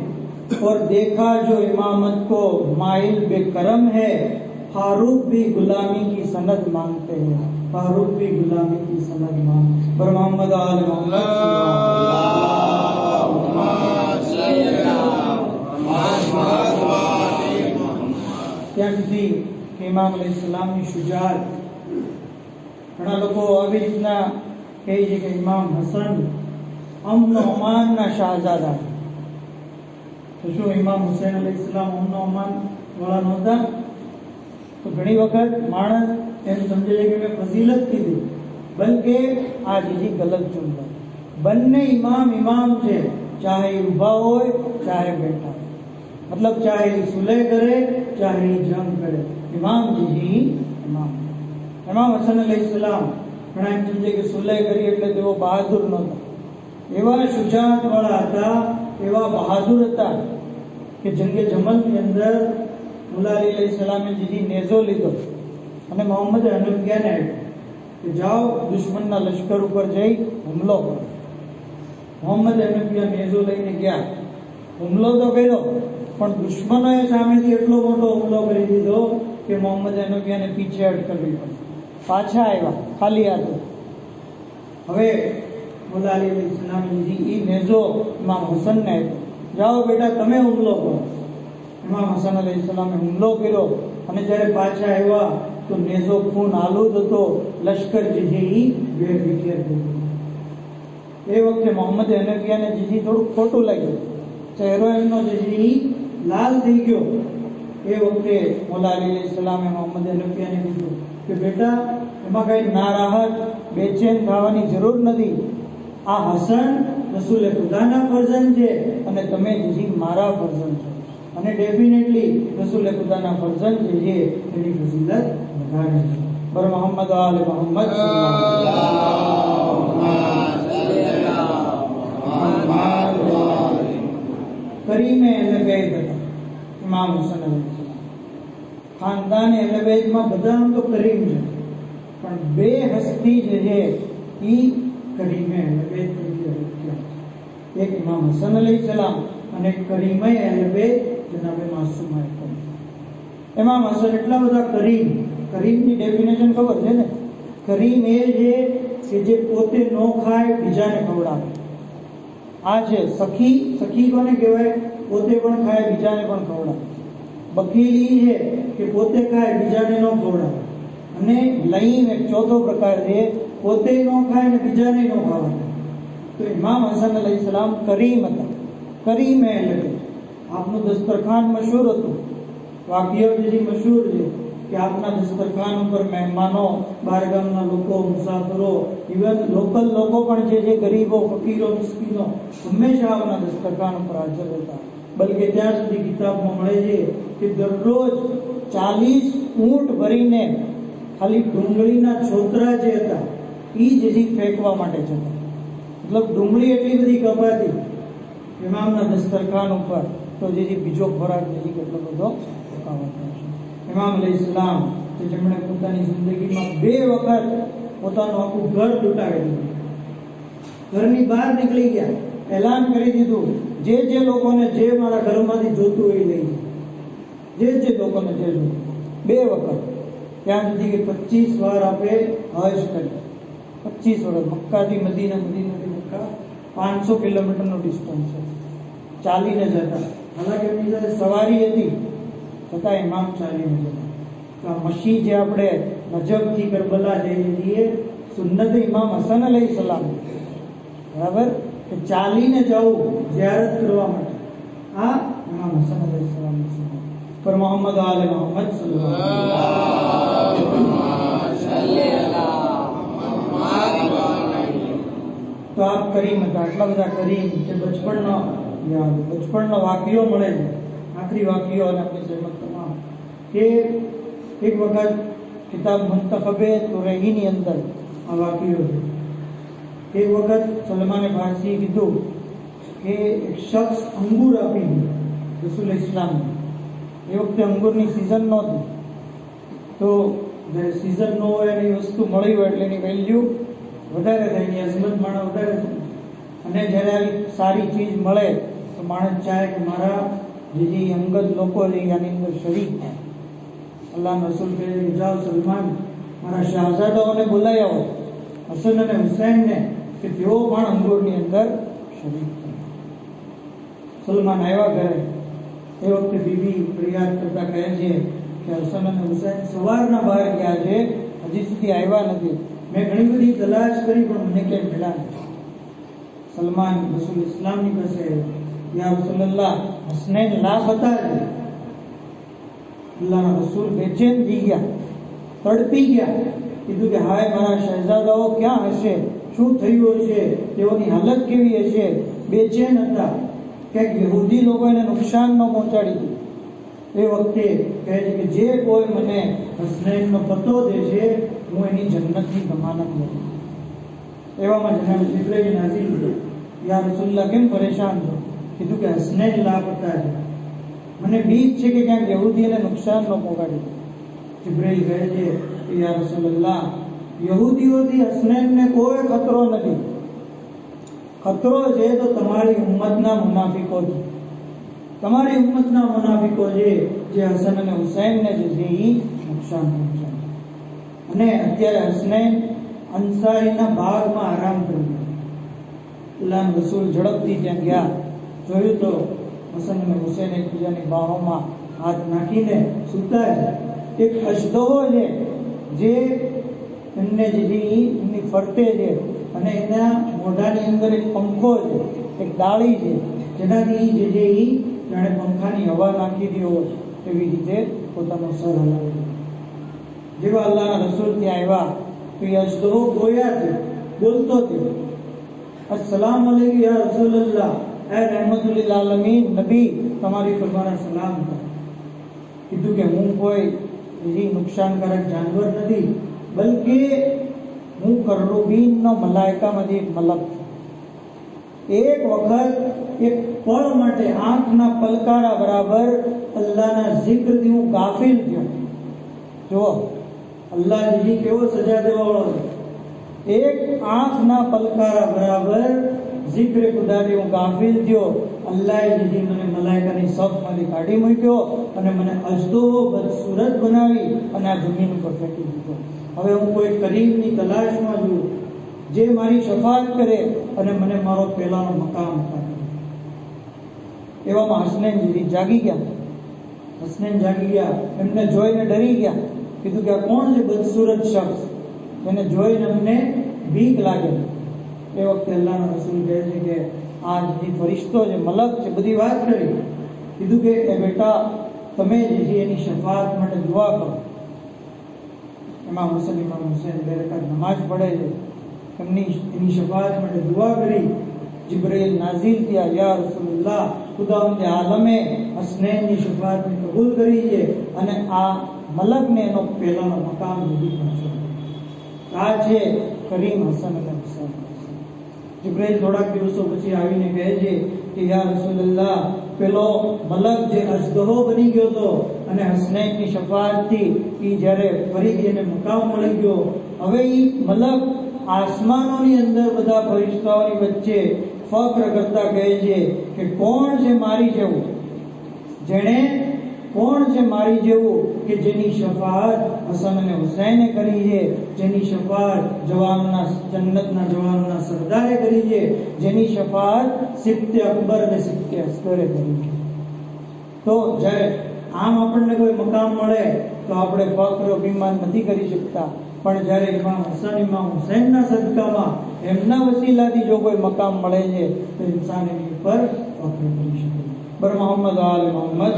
[SPEAKER 2] और देखा जो इमामत को माइल बेकरम है, फारूक भी गुलामी की सनद मांगते हैं, फारूक भी गुलामी की सनद मांग. पर मोहम्मद आले मोहम्मद ત્યાં સુધી ઇમામ અલૈહિસ્સલામની શુજાત. ઘણા લોકો આવી રીતના કહે છે કે ઇમામ હસન અમન ઓમાનના શાહજાદા. તો શું ઇમામ હુસૈન અલૈહિસ્સલામ અમન ઓમાન વાળા નહોતા? તો ઘણી વખત માણસ એમ સમજે છે કે મેં ફઝીલત કીધી, બલકે આ જીજી ગલત ચૂંટો. બંને ઇમામ ઇમામ છે, ચાહે ઊભા હોય ચાહે બેઠા, મતલબ ચાહે સુલહ કરે ચાહે જંગ કરે, ઇમામ જીજી ઇમામ. ઇમામ હસન અલૈહિસ્સલામ ઘણા એમ સમજે કે સુલહ કરી એટલે તેઓ બહાદુર નહોતા. એવા શુજાત વાળા હતા, એવા બહાદુર હતા કે જંગે જમલની અંદર મુલા અલી અલૈહિસ્સલામે જીજી નેઝો લીધો અને મોહમ્મદ હનફિયાને આપ્યો કે જાઓ દુશ્મનના લશ્કર ઉપર જઈ હુમલો કરો. મોહમ્મદ હનફિયા નેઝો લઈને ગયા, હુમલો તો કર્યો પણ દુશ્મનોએ સામેથી એટલો મોટો હુમલો કરી દીધો કે મોહમ્મદ હનફિયાને પીછેહટ કરવી પડી. પાછા આવ્યા ખાલી હાથે. હવે મુલા અલી અલૈહિસ્સલામ એ નેઝો ઇમામ હસનને આપ્યો, જાઓ બેટા તમે હુમલો કરો. ઇમામ હસન અલૈહિસ્સલામે હુમલો કર્યો અને જ્યારે પાછા આવ્યા તો નેઝો ખૂન આલુદ હતો, લશ્કર જે છે એ વેર વિખેર થઈ ગયો. એ વખતે મોહમ્મદ હનફિયાને જીજી થોડું ખોટું લાગ્યું, ચહેરો એમનો જે છે એ લાલ થઈ ગયો. એ વખતે મુલા અલી અલૈહિસ્સલામે મોહમ્મદ હનફિયાને કીધું કે બેટા એમાં કઈ નારાહત બેચેન થવાની જરૂર નથી. આ હસન રસૂલે ખુદાના ફરજન છે અને તમે જીજી મારા ફરજન છો, અને ડેફિનેટલી રસૂલે ખુદાના ફરજન જે છે એની ફઝીલત વધારે છે. બર મોહમ્મદ આલે મોહમ્મદ કરીમે એટલે કહે હતા ઇમામ હુસૈન અલૈહિસ્સલામ. ખાનદાન અહેલ બેતમાં બધા આમ તો કરીમ છે, પણ બે હસ્તી જે છે એ કરીમે અહેલ બેત તરીકે ઓળખ્યા. એક ઇમામ હસન અલૈહિસ્સલામ અને એક કરીમે અહેલ બેત જનાબે માસૂમ હતા. ઇમામ હસન એટલા બધા કરીમની ડેફિનેશન ખબર છે ને? કરીમ એ છે કે જે પોતે ન ખાય બીજાને ખવડાવે. આ છે સખી કોને કહેવાય? પોતે પણ ખાય બીજાને પણ ખવડાવે. બખીલી છે કે પોતે ખાય બીજાને ન ખવડાવે. અને લઈમ એક ચોથો પ્રકાર છે, પોતે ન ખાય ને બીજાને ન ખવડાવે. તો ઇમામ હસન અલૈહિસ્સલામ કરીમ હતા. કરીમ એટલે આપનું દસ્તરખાન મશહૂર હતું. વાક્ય જે મશહૂર છે કે આપના દસ્તરખાન ઉપર મહેમાનો, બહારગામના લોકો, મુસાફરો, ઇવન લોકલ લોકો પણ જે ગરીબો, ફકીરો, મિસ્કીનો હંમેશા આપના દસ્તરખાન ઉપર હાજર હતા. બલકે ત્યાં સુધી કિતાબમાં મળે છે કે દરરોજ 40 ઊંટ ભરીને ખાલી ડુંગળીના છોતરા જે હતા એ જ ફેંકવા માટે જતા. મતલબ ડુંગળી એટલી બધી કપાતી ઇમામના દસ્તરખાન ઉપર, તો જે બીજો ખોરાક કેટલો બધો પકાવતો હશે. ઇમામ અલૈહિસ્સલામ જેમણે પોતાની જિંદગીમાં 2 વખત પોતાનું આખું ઘર લૂંટાવી દીધું. ઘરની બહાર નીકળી ગયા, એલાન કરી દીધું જે લોકોને જે મારા ઘરમાંથી જોતું હોય લઈ જે લોકોને જે જોતું. 2 વખત ત્યાં સુધી કે 25 વાર આપે હજ કરી. 25 વખત મક્કાથી મદીના, મદીનાથી મક્કા 500 કિલોમીટરનો ડિસ્ટન્સ છે. ચાલીને જતા. હાલાકી એમની સાથે સવારી હતી છતાં ઇમામ ચાલીને જતા. તો આ મશી જે આપણે નજબથી કરબલા જઈએ છીએ, સુન્નત ઇમામ હસન અલૈહિસ્સલામ, બરાબર, કે ચાલીને જવું ઝિયારત કરવા માટે. આ ઇમામ હસન અલૈહિસ્સલામ પર મોહમ્મદ આલે મોહમ્મદ તો આપ કરીમ હતા. આટલા બધા કરીમ જે બચપણનો વાક્યો મળે છે, આખરી વાક્યો અને આપણી સહેમત તમામ, કે એક વખત કિતાબ મુંતખબે તુરહીની અંદર આ વાક્યો છે. એક વખત સલમાને ફારસીએ કીધું કે એક શખ્સ અંગૂર આપી દીધું રસૂલ ઇસ્લામને. એ વખતે અંગૂરની સિઝન નહોતી, તો જ્યારે સિઝન ન હોય અને એ વસ્તુ મળી હોય એટલે એની વેલ્યુ વધારે થાય, એની અઝમત માણસ વધારે થાય. અને જ્યારે આવી સારી ચીજ મળે તો માણસ ચાહે કે મારા જે અંગત લોકો છે આની અંદર શરીક થાય. અલ્લાહ રસૂલ કહે કે જાઓ સલમાન, મારા શાહઝાદાઓને બોલાવી આવો, હસન અને હુસૈનને, કે તેઓ પણ અંગૂરની અંદર શરીક થાય. સલમાન આવ્યા ઘરે. એ વખતે બીબી ફરિયાદ કરતા કહે છે કે હસન અને હુસૈન સવારના બહાર ગયા છે, હજી સુધી આવ્યા નથી. મેં ઘણી બધી તલાશ કરી પણ મને ક્યાંય મળ્યા નથી. સલમાન રસૂલ ઇસ્લામની પાસે યા રસૂલલ્લાહ, હસનૈન લાપતા છે. અલ્લાહના રસૂલ બેચેન થઈ ગયા, તડપી ગયા. કીધું કે હાય મારા શહેજાદાઓ ક્યાં હશે, શું થયું હશે, તેઓની હાલત કેવી હશે. બેચેન હતા, ક્યાંક યહૂદી લોકો એને નુકસાન ન પહોંચાડી દીધું. એ વખતે કહે છે કે જે કોઈ મને હસનૈનનો પતો દે છે, હું એની જન્નતની જમાનત લઉં. એવામાં જનાબ જિબ્રાઈલ નાઝિલ થયો. યા રસૂલલ્લાહ કેમ પરેશાન છો? કીધું કે હસનૈન લાપતા છે, મને બીક છે કે ક્યાંક યહૂદીને નુકસાન ન પહોંચાડી દે. જિબ્રાઈલ કહે છે કે યા રસૂલલ્લાહ, યહૂદીઓથી હસનૈનને કોઈ ખતરો નથી. ખતરો છે તો તમારી ઉમ્મતના મુનાફિકો છે. તમારી ઉમ્મતના મુનાફિકો છે જે હસન અને હુસૈનને જે છે એ નુકસાન પહોંચાડે. અને અત્યારે હસનૈન અંસારીના બાગમાં આરામ કરી રહ્યા. અલ્લાહના રસૂલ ઝડપથી ત્યાં ગયા, જોયું તો હસન અને હુસૈન એકબીજાની બાહોમાં હાથ નાખીને સૂતા છે. એક અજદહો છે જે એમને જે એમની ફરતે છે, અને એના મોઢાની અંદર એક પંખો છે, એક ડાળી છે, જેનાથી જે છે એ જાણે પંખાની હવા નાખી રહ્યો એવી રીતે પોતાનો સર હલાવી દીધો. જેવા અલ્લાહના રસૂલ ત્યાં આવ્યા તો એ અજદહો ગોયા છે, બોલતો થયો, અસ્સલામ અલૈકુમ યા રસૂલલ્લાહ, એ રહેમતુલ આલમીન નબી, તમારી પર મારા સલામ હતા. કીધું કે હું કોઈ નુકસાનકારક જાનવર નથી, બલકે હું કરલુબીનનો મલાઈકામાંથી એક મલક છું. એક વખત એક પળ માટે આંખના પલકારા બરાબર અલ્લાહના જિક્રથી હું ગાફિલ થયો, જો અલ્લાહજી કેવો સજા દેવાવાળો છે। એક આંખના પલકારા બરાબર ઝિક્ર ખુદાથી હું ગાફિલ થયો, અલ્લાહજી મને મલાઈકાની સફમાંથી કાઢી મૂક્યો અને મને અજદો બદસૂરત બનાવી અને આ જમીન ઉપર ફેંકી દીધો। હવે હું કોઈ કરીમની તલાશમાં છું જે મારી શફાત કરે અને મને મારો પહેલાનો મકામ આપે। એવામાં હસનૈનજી જાગી ગયા। હસનૈન જાગી ગયા, એમને જોઈને ડરી ગયા। કીધું કે આ કોણ છે બદસૂરત શખ્સ, એને જોઈને અમને બીક લાગે। એ વખતે અલ્લાહના રસૂલ કહે છે કે આ જે ફરિશ્તો છે, મલક છે, બધી વાત કરી। કીધું કે એ બેટા તમે જે એની શફાત માટે દુઆ કરો। ઇમામ હુસૈન બે રકાત નમાજ પડે છે, એની શફાત માટે દુઆ કરી। जिब्राइल नाजिल किया, या रसूलुल्लाह खुदावंद आलमे हसनैनની શફાતને કબૂલ કરી છે અને આ મલકને એનો પહેલાનો મકામ નજીક પહોંચ્યો। આ છે કરીમ હસન અને હુસૈન। जिब्राइल થોડાક દિવસો પછી આવીને કહે છે કે યા રસૂલલ્લાહ પેલો મલક જે અજદહો બની ગયો હતો અને હસનૈનની શફાતથી એ જ્યારે ફરીથી એને મકામ મળી ગયો, હવે એ મલક આસમાનોની અંદર બધા ફરિશ્તાઓની વચ્ચે ફક્ર કરતા કહે છે કે કોણ છે મારી જેવું, કોણ છે મારી જેવું કે જેની શફાત હસન અને હુસૈને કરી છે, જેની શફાત જન્નતના જવાનોના સરદારે કરી છે, જેની શફાત સિફ્તે અકબર અને સિફ્તે અસ્ગરે કરી છે। તો જ્યારે આમ આપણને કોઈ મકામ મળે તો આપણે ફક્ર અભિમાન નથી કરી શકતા, પણ જ્યારે ઇમામ હસન ઇમામ હુસૈનના સદકામાં એમના વસીલાથી જો કોઈ મકામ મળે છે તો ઇન્સાન એની ઉપર ફક્ર કરી શકે। બર મોહમ્મદ આલ મોહમ્મદ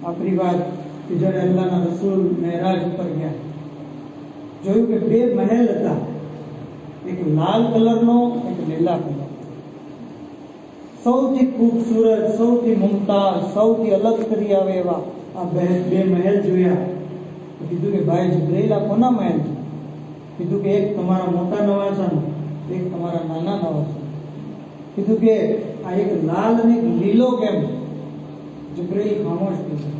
[SPEAKER 2] આખરી વાત કે જ્યારે અલ્લાહના રસૂલ મેરાજ ઉપર ગયા, જોયું કે બે મહેલ હતા, એક લાલ કલરનો, એક લીલા કલર। સૌથી ખૂબસૂરત, સૌથી મુમતાઝ, સૌથી અલગ કરી આવે એવા આ બે મહેલ જોયા। તો કીધું કે ભાઈ જિબ્રાઈલ આ કોના મહેલ છે? કીધું કે એક તમારા મોટા નવાઝાનો, એક તમારા નાના નવાઝાનો। કીધું કે આ એક લાલ અને એક લીલો કેમ? જિબ્રાઈલ ખામોશ કીધું।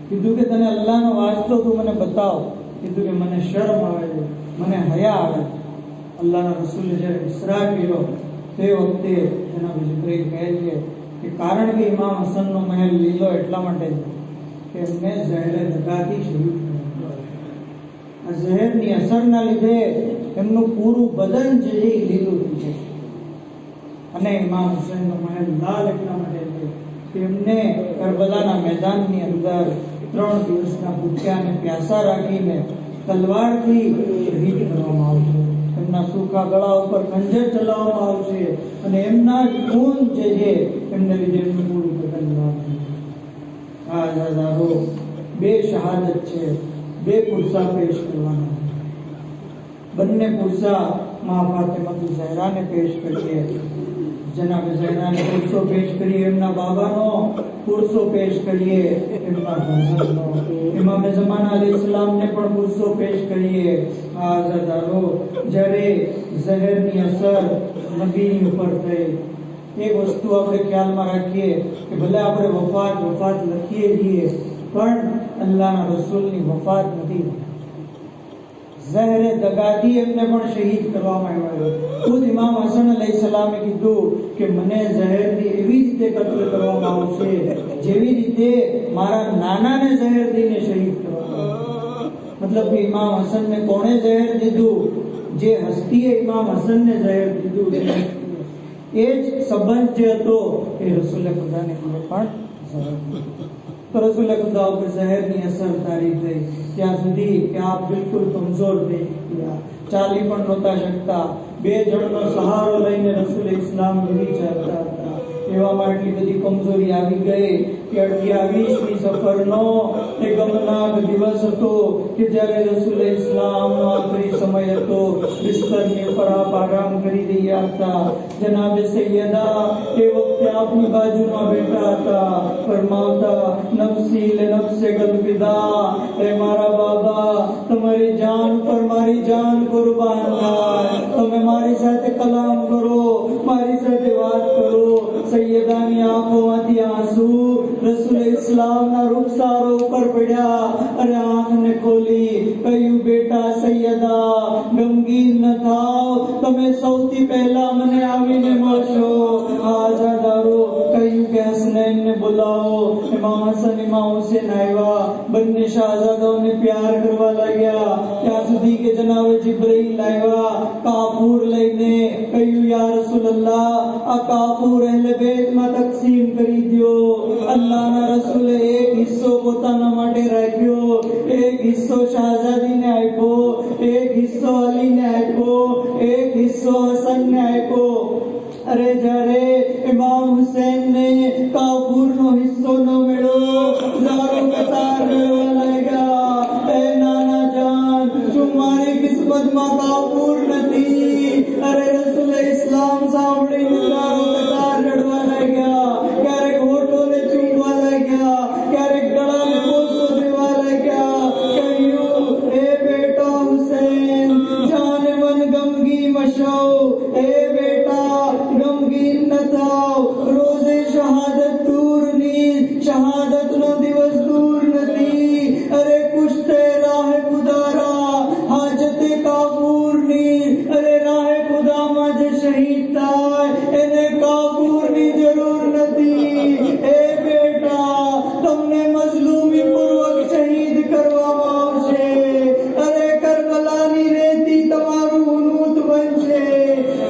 [SPEAKER 2] કીધું કે તને અલ્લાહનો વાસ્તો તું મને બતાવ। કીધું કે મને શરમ આવે છે, મને હયા આવે છે। અલ્લાહના રસૂલે જ્યારે ઇસરા કર્યો તે વખતે એના જિબ્રાઈલ કહે છે કે કારણ કે ઇમામ હસનનો મહેલ લીલો એટલા માટે કે એમને ઝહેરે દગાથી શહીદ કર્યા। આ ઝહેરની અસરના લીધે એમનું પૂરું બદન જે છે એ લીલું થઈ જાય। અને ઇમામ હુસૈનનો મહેલ લાલ એટલા માટે છે કે એમને કરબલાના મેદાનની અંદર 3 દિવસના ભૂખ્યા અને પ્યાસા રાખીને તલવારથી શહીદ કરવામાં આવશે। એમના સૂખા ગળા ઉપર ખંજર ચલાવવામાં આવશે અને એમના ખૂન જે છે એમને લીધે એમનું પૂરું બદન લાલ થઈ જાય। આ હજારો બે શહાદત છે, બે પુરસા પેશ કરવાના। બંને પુરસા મા ફાતિમા ઝહરાને પેશ કરીએ। જનાબ ઝહરાને પુરસો પેશ કરીએ, એમના બાબાનો પુરસો પેશ કરીએ, એમના હસનનો। ઇમામ ઝમાન અલૈહિસ્સલામને પણ પુરસો પેશ કરીએ। આ હજારો જ્યારે ઝહેરની અસર નબીની ઉપર થઈ, એક વસ્તુ આપણે ખ્યાલમાં રાખીએ કે ભલે આપણે વફાત લખીએ છીએ પણ અલ્લાહના રસૂલની વફાત નથી। ઝહેરે દગાથી એમને પણ શહીદ કરવામાં આવ્યા। ખુદ ઇમામ હસન અલૈહિસ્સલામે કીધું કે મને ઝહેરથી એવી રીતે કત્લ કરવામાં આવશે જેવી રીતે મારા નાનાને ઝહેર દઈને શહીદ કરવામાં આવ્યા। મતલબ કે ઇમામ હસનને કોણે ઝહેર દીધું? જે હસ્તીએ ઇમામ હસનને ઝહેર દીધું એ જ સંબંધ જે હતો એ રસૂલ ખુદાને પણ ઝહેર દીધું। તો રસૂલ ખુદા ઉપર ઝહેરની અસર તારી થઈ ત્યાં સુધી કે આપ બિલકુલ કમજોર થઈ ગયા, ચાલી પણ નહોતા શકતા। 2 જણનો સહારો લઈને રસૂલ ઇસ્લામ લડી ચાલતા હતા। એવામાં એટલી બધી કમજોરી આવી ગઈ કે 28મી સફરનો એ ગમનાક દિવસ હતો કે જ્યારે રસૂલ ઇસ્લામનો આખરી સમય હતો। બિસ્તરની ઉપર આપ આરામ કરી રહ્યા હતા। જનાબે સૈયદા એ વખતે આપની બાજુમાં બેઠા હતા, ફરમાવતા નફસી લે નફસે કલ ફિદા, એ મારા બાબા તમારી જાન પર મારી જાન કુરબાન થાય. તમે મારી સાથે કલામ કરો, મારી સાથે વાત કરો. સૈયદાની આંખોમાંથી આંસુ રસૂલ ઇસ્લામના રૂખસારો ઉપર પડ્યા. અરે આંખને ખોલી કહ્યું, બેટા સૈયદા ગમગીન ન થાવ, તમે સૌથી પહેલા મને આવીને મળશો. આઝાદારો કહ્યું કે હસનૈનને બોલાવો. ઇમામ હસન ઇમામ હુસૈન આવ્યા. બંને શાહજાદાઓને પ્યાર કરવા લાગ્યા. ત્યાં સુધી કે જનાબ જિબ્રાઈલ આવ્યા કાપૂર લઈને. કહ્યું, યા રસૂલલ્લાહ, આ કાપૂર અહેલે બેતમાં તકસીમ કરી દો. અલ્લાહના રસૂલે એક હિસ્સો પોતાના માટે રાખ્યો, એક હિસ્સો શાહજાદીને આપ્યો, એક હિસ્સો અલીને આપ્યો, એક હિસ્સો હસનને આપ્યો. અરે જ્યારે ઇમામ હુસૈનને કાપૂરનો હિસ્સો ન મળ્યો, હજારો કતાર રડવા લાગ્યા. એ નાના જાન, શું મારી કિસ્મતમાં કાપૂર નથી? અરે રસૂલ ઇસ્લામ સાંભળીને હજારો કતાર રડવા લાગ્યા. ક્યારેક હોઠોને ચૂમવા લાગ્યા, ક્યારેક ગળાને બોલસો દેવા લાગ્યા. કહ્યું, એ બેટા હુસૈન, જાને મન ગમગી મશો. એ બેટા ગમગીન ન થાવ, રોઝે શહાદત દૂર ની, શહાદતનો દિવસ દૂર નથી. અરે કુશ્તે રાહે ખુદારા, હાજતે કાપૂરની. અરે રાહે ખુદામાં જે શહીદ થાય એને કાપૂરની જરૂર નથી. એ બેટા, તમને મઝલૂમી પૂર્વક શહીદ કરવામાં આવશે. અરે કરબલાની રેતી તમારું ઉનૂત બનશે,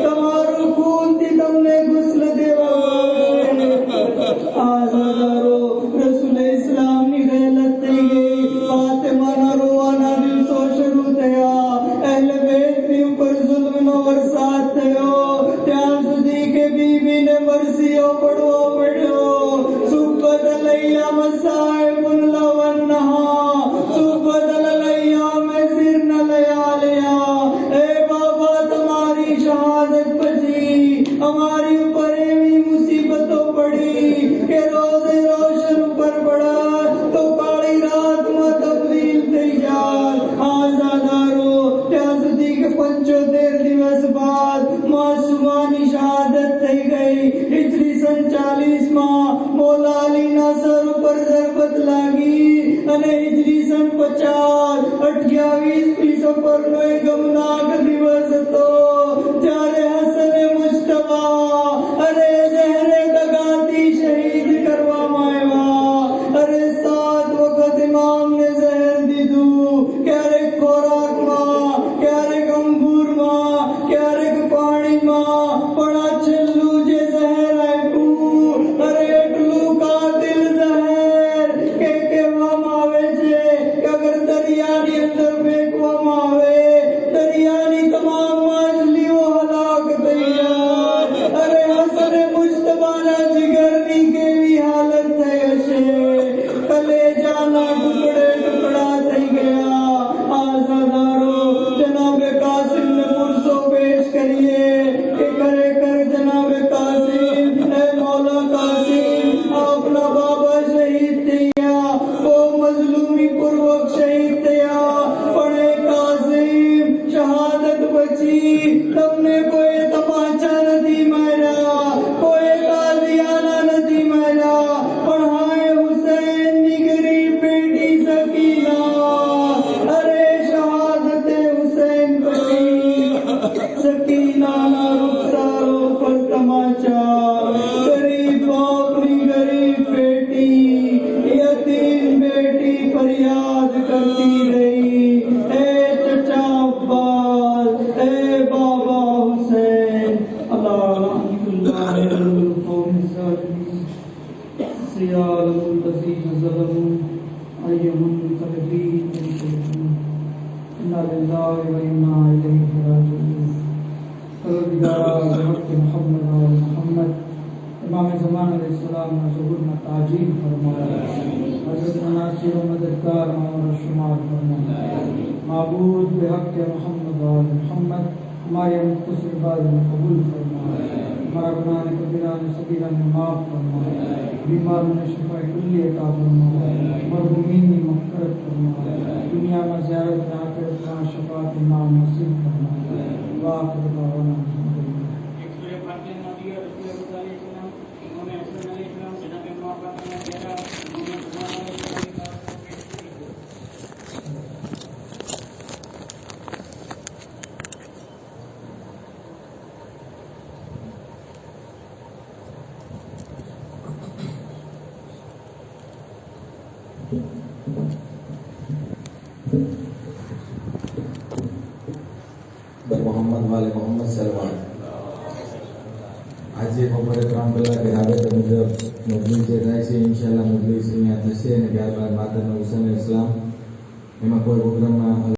[SPEAKER 2] તમારું ખૂનથી તમને ગુસ્લ દેવામાં આવશે. આઝાદારો રસૂલ ઇસ્લામની રહેલત થઈ ગઈ. ફાતિમાના રોવાના દિવસો શરૂ થયા. અહેલે બેતની ઉપર જુલ્મનો વરસાદ થયો. ત્યાં સુધી કે બીબીને મરસીઓ પડવો પડ્યો. સુબત અલૈયામ સાહેબુન લવન્નહા, સુબત અલૈયામ સિરન લયાલિયા. એ બાબા, તમારી શહાદત પછી અમારી ઉપર એવી મુસીબતો પડી કે રોઝે રોશન ઉપર પડા તો કાળી રાતમાં તબદીલ થઈ જાય. આઝાદારો ત્યાં સુધી કે 75 દિવસ બાદ માસુમાની શહાદત થઈ ગઈ. હિજરી સન 40માં મૌલા અલીના સર ઉપર ઝરબત લાગી અને હિજરી સન 50 28મી સફરનો એ ગમનાક દિવસ હતો જ્યારે હસને મુસ્તફા અરે ઝહેરે દગાથી શહીદ કરવામાં આવ્યા. અરે 7 વખત ઇમામને ઝહેર દીધું, ક્યારેક ખોરાકમાં, ક્યારેક અંગૂરમાં, ક્યારેક પાણીમાં, પણ આ છેલ્લું જે ઝહેર આપ્યું, અરે એટલું કાતિલ ઝહેર કે કહેવામાં આવે છે કે અગર દરિયાની અંદર ફેંકવામાં આવે, દરિયાની તમામ માછલીઓ હલાક થઈ જાય. અરે હસને મુસ્તફાના જીગરની કેવી હાલત થઈ હશે, કલેજાના ટુકડે ટુકડા થઈ ગયા. આઝાદારો જનાબે કાસિમને પુરસો પેશ કરીએ કે ખરેખર જનાબે કાસિમ, એ મૌલા કાસિમ, આપના બાબા શહીદ થયા, वो मजलूमी पूर्वक शहीद થયા, પણ એ કાસિમ શહાદત પછી તમને કોઈ તમાચા નથી માર્યા, કોઈ તાઝિયાના નથી માર્યા, પણ હાય હુસૈનની ગરીબ બેટી સકીના. અરે શહાદતે હુસૈન પછી સકીનાના રૂખસારો પર તમાચા. ગરીબ બાપની ગરીબ બેટી, यतीम बेटी फरियाद करती रही, ए चचा अब्बास, ए बाबा हुसैन. इमाम ज़मान अलैहिस्सलाम ने ज़ुहूर में ताजीम फरमाया, हज़रत नासिर व मददगार और शुमार फरमाया. माबूद बेहक़ मोहम्मद और मोहम्मद हमारे मुख़्तसर इबादत में कबूल फरमाया. हमारा गुनाह कबीरा ने सगीरा ने माफ़ फरमाया. बीमारों ने शिफ़ा कुल्ली अता फरमाया. मरहूमीन की मग़फ़िरत फरमाया. दुनिया में ज़ियारत फातिमा नसीब फरमाए वाक़िअ दअवाना
[SPEAKER 4] मोहम्मद वाले मोहम्मद सलवान આજે બપોરે 3 કલાકે રાબેતા મુજબ મજલિસ જે થાય છે ઇન્શાઅલ્લાહ મજલિસ અહીંયા થશે અને ત્યારબાદ માતાનો હુસૈન ઇસ્લામ એમાં કોઈ પ્રોગ્રામમાં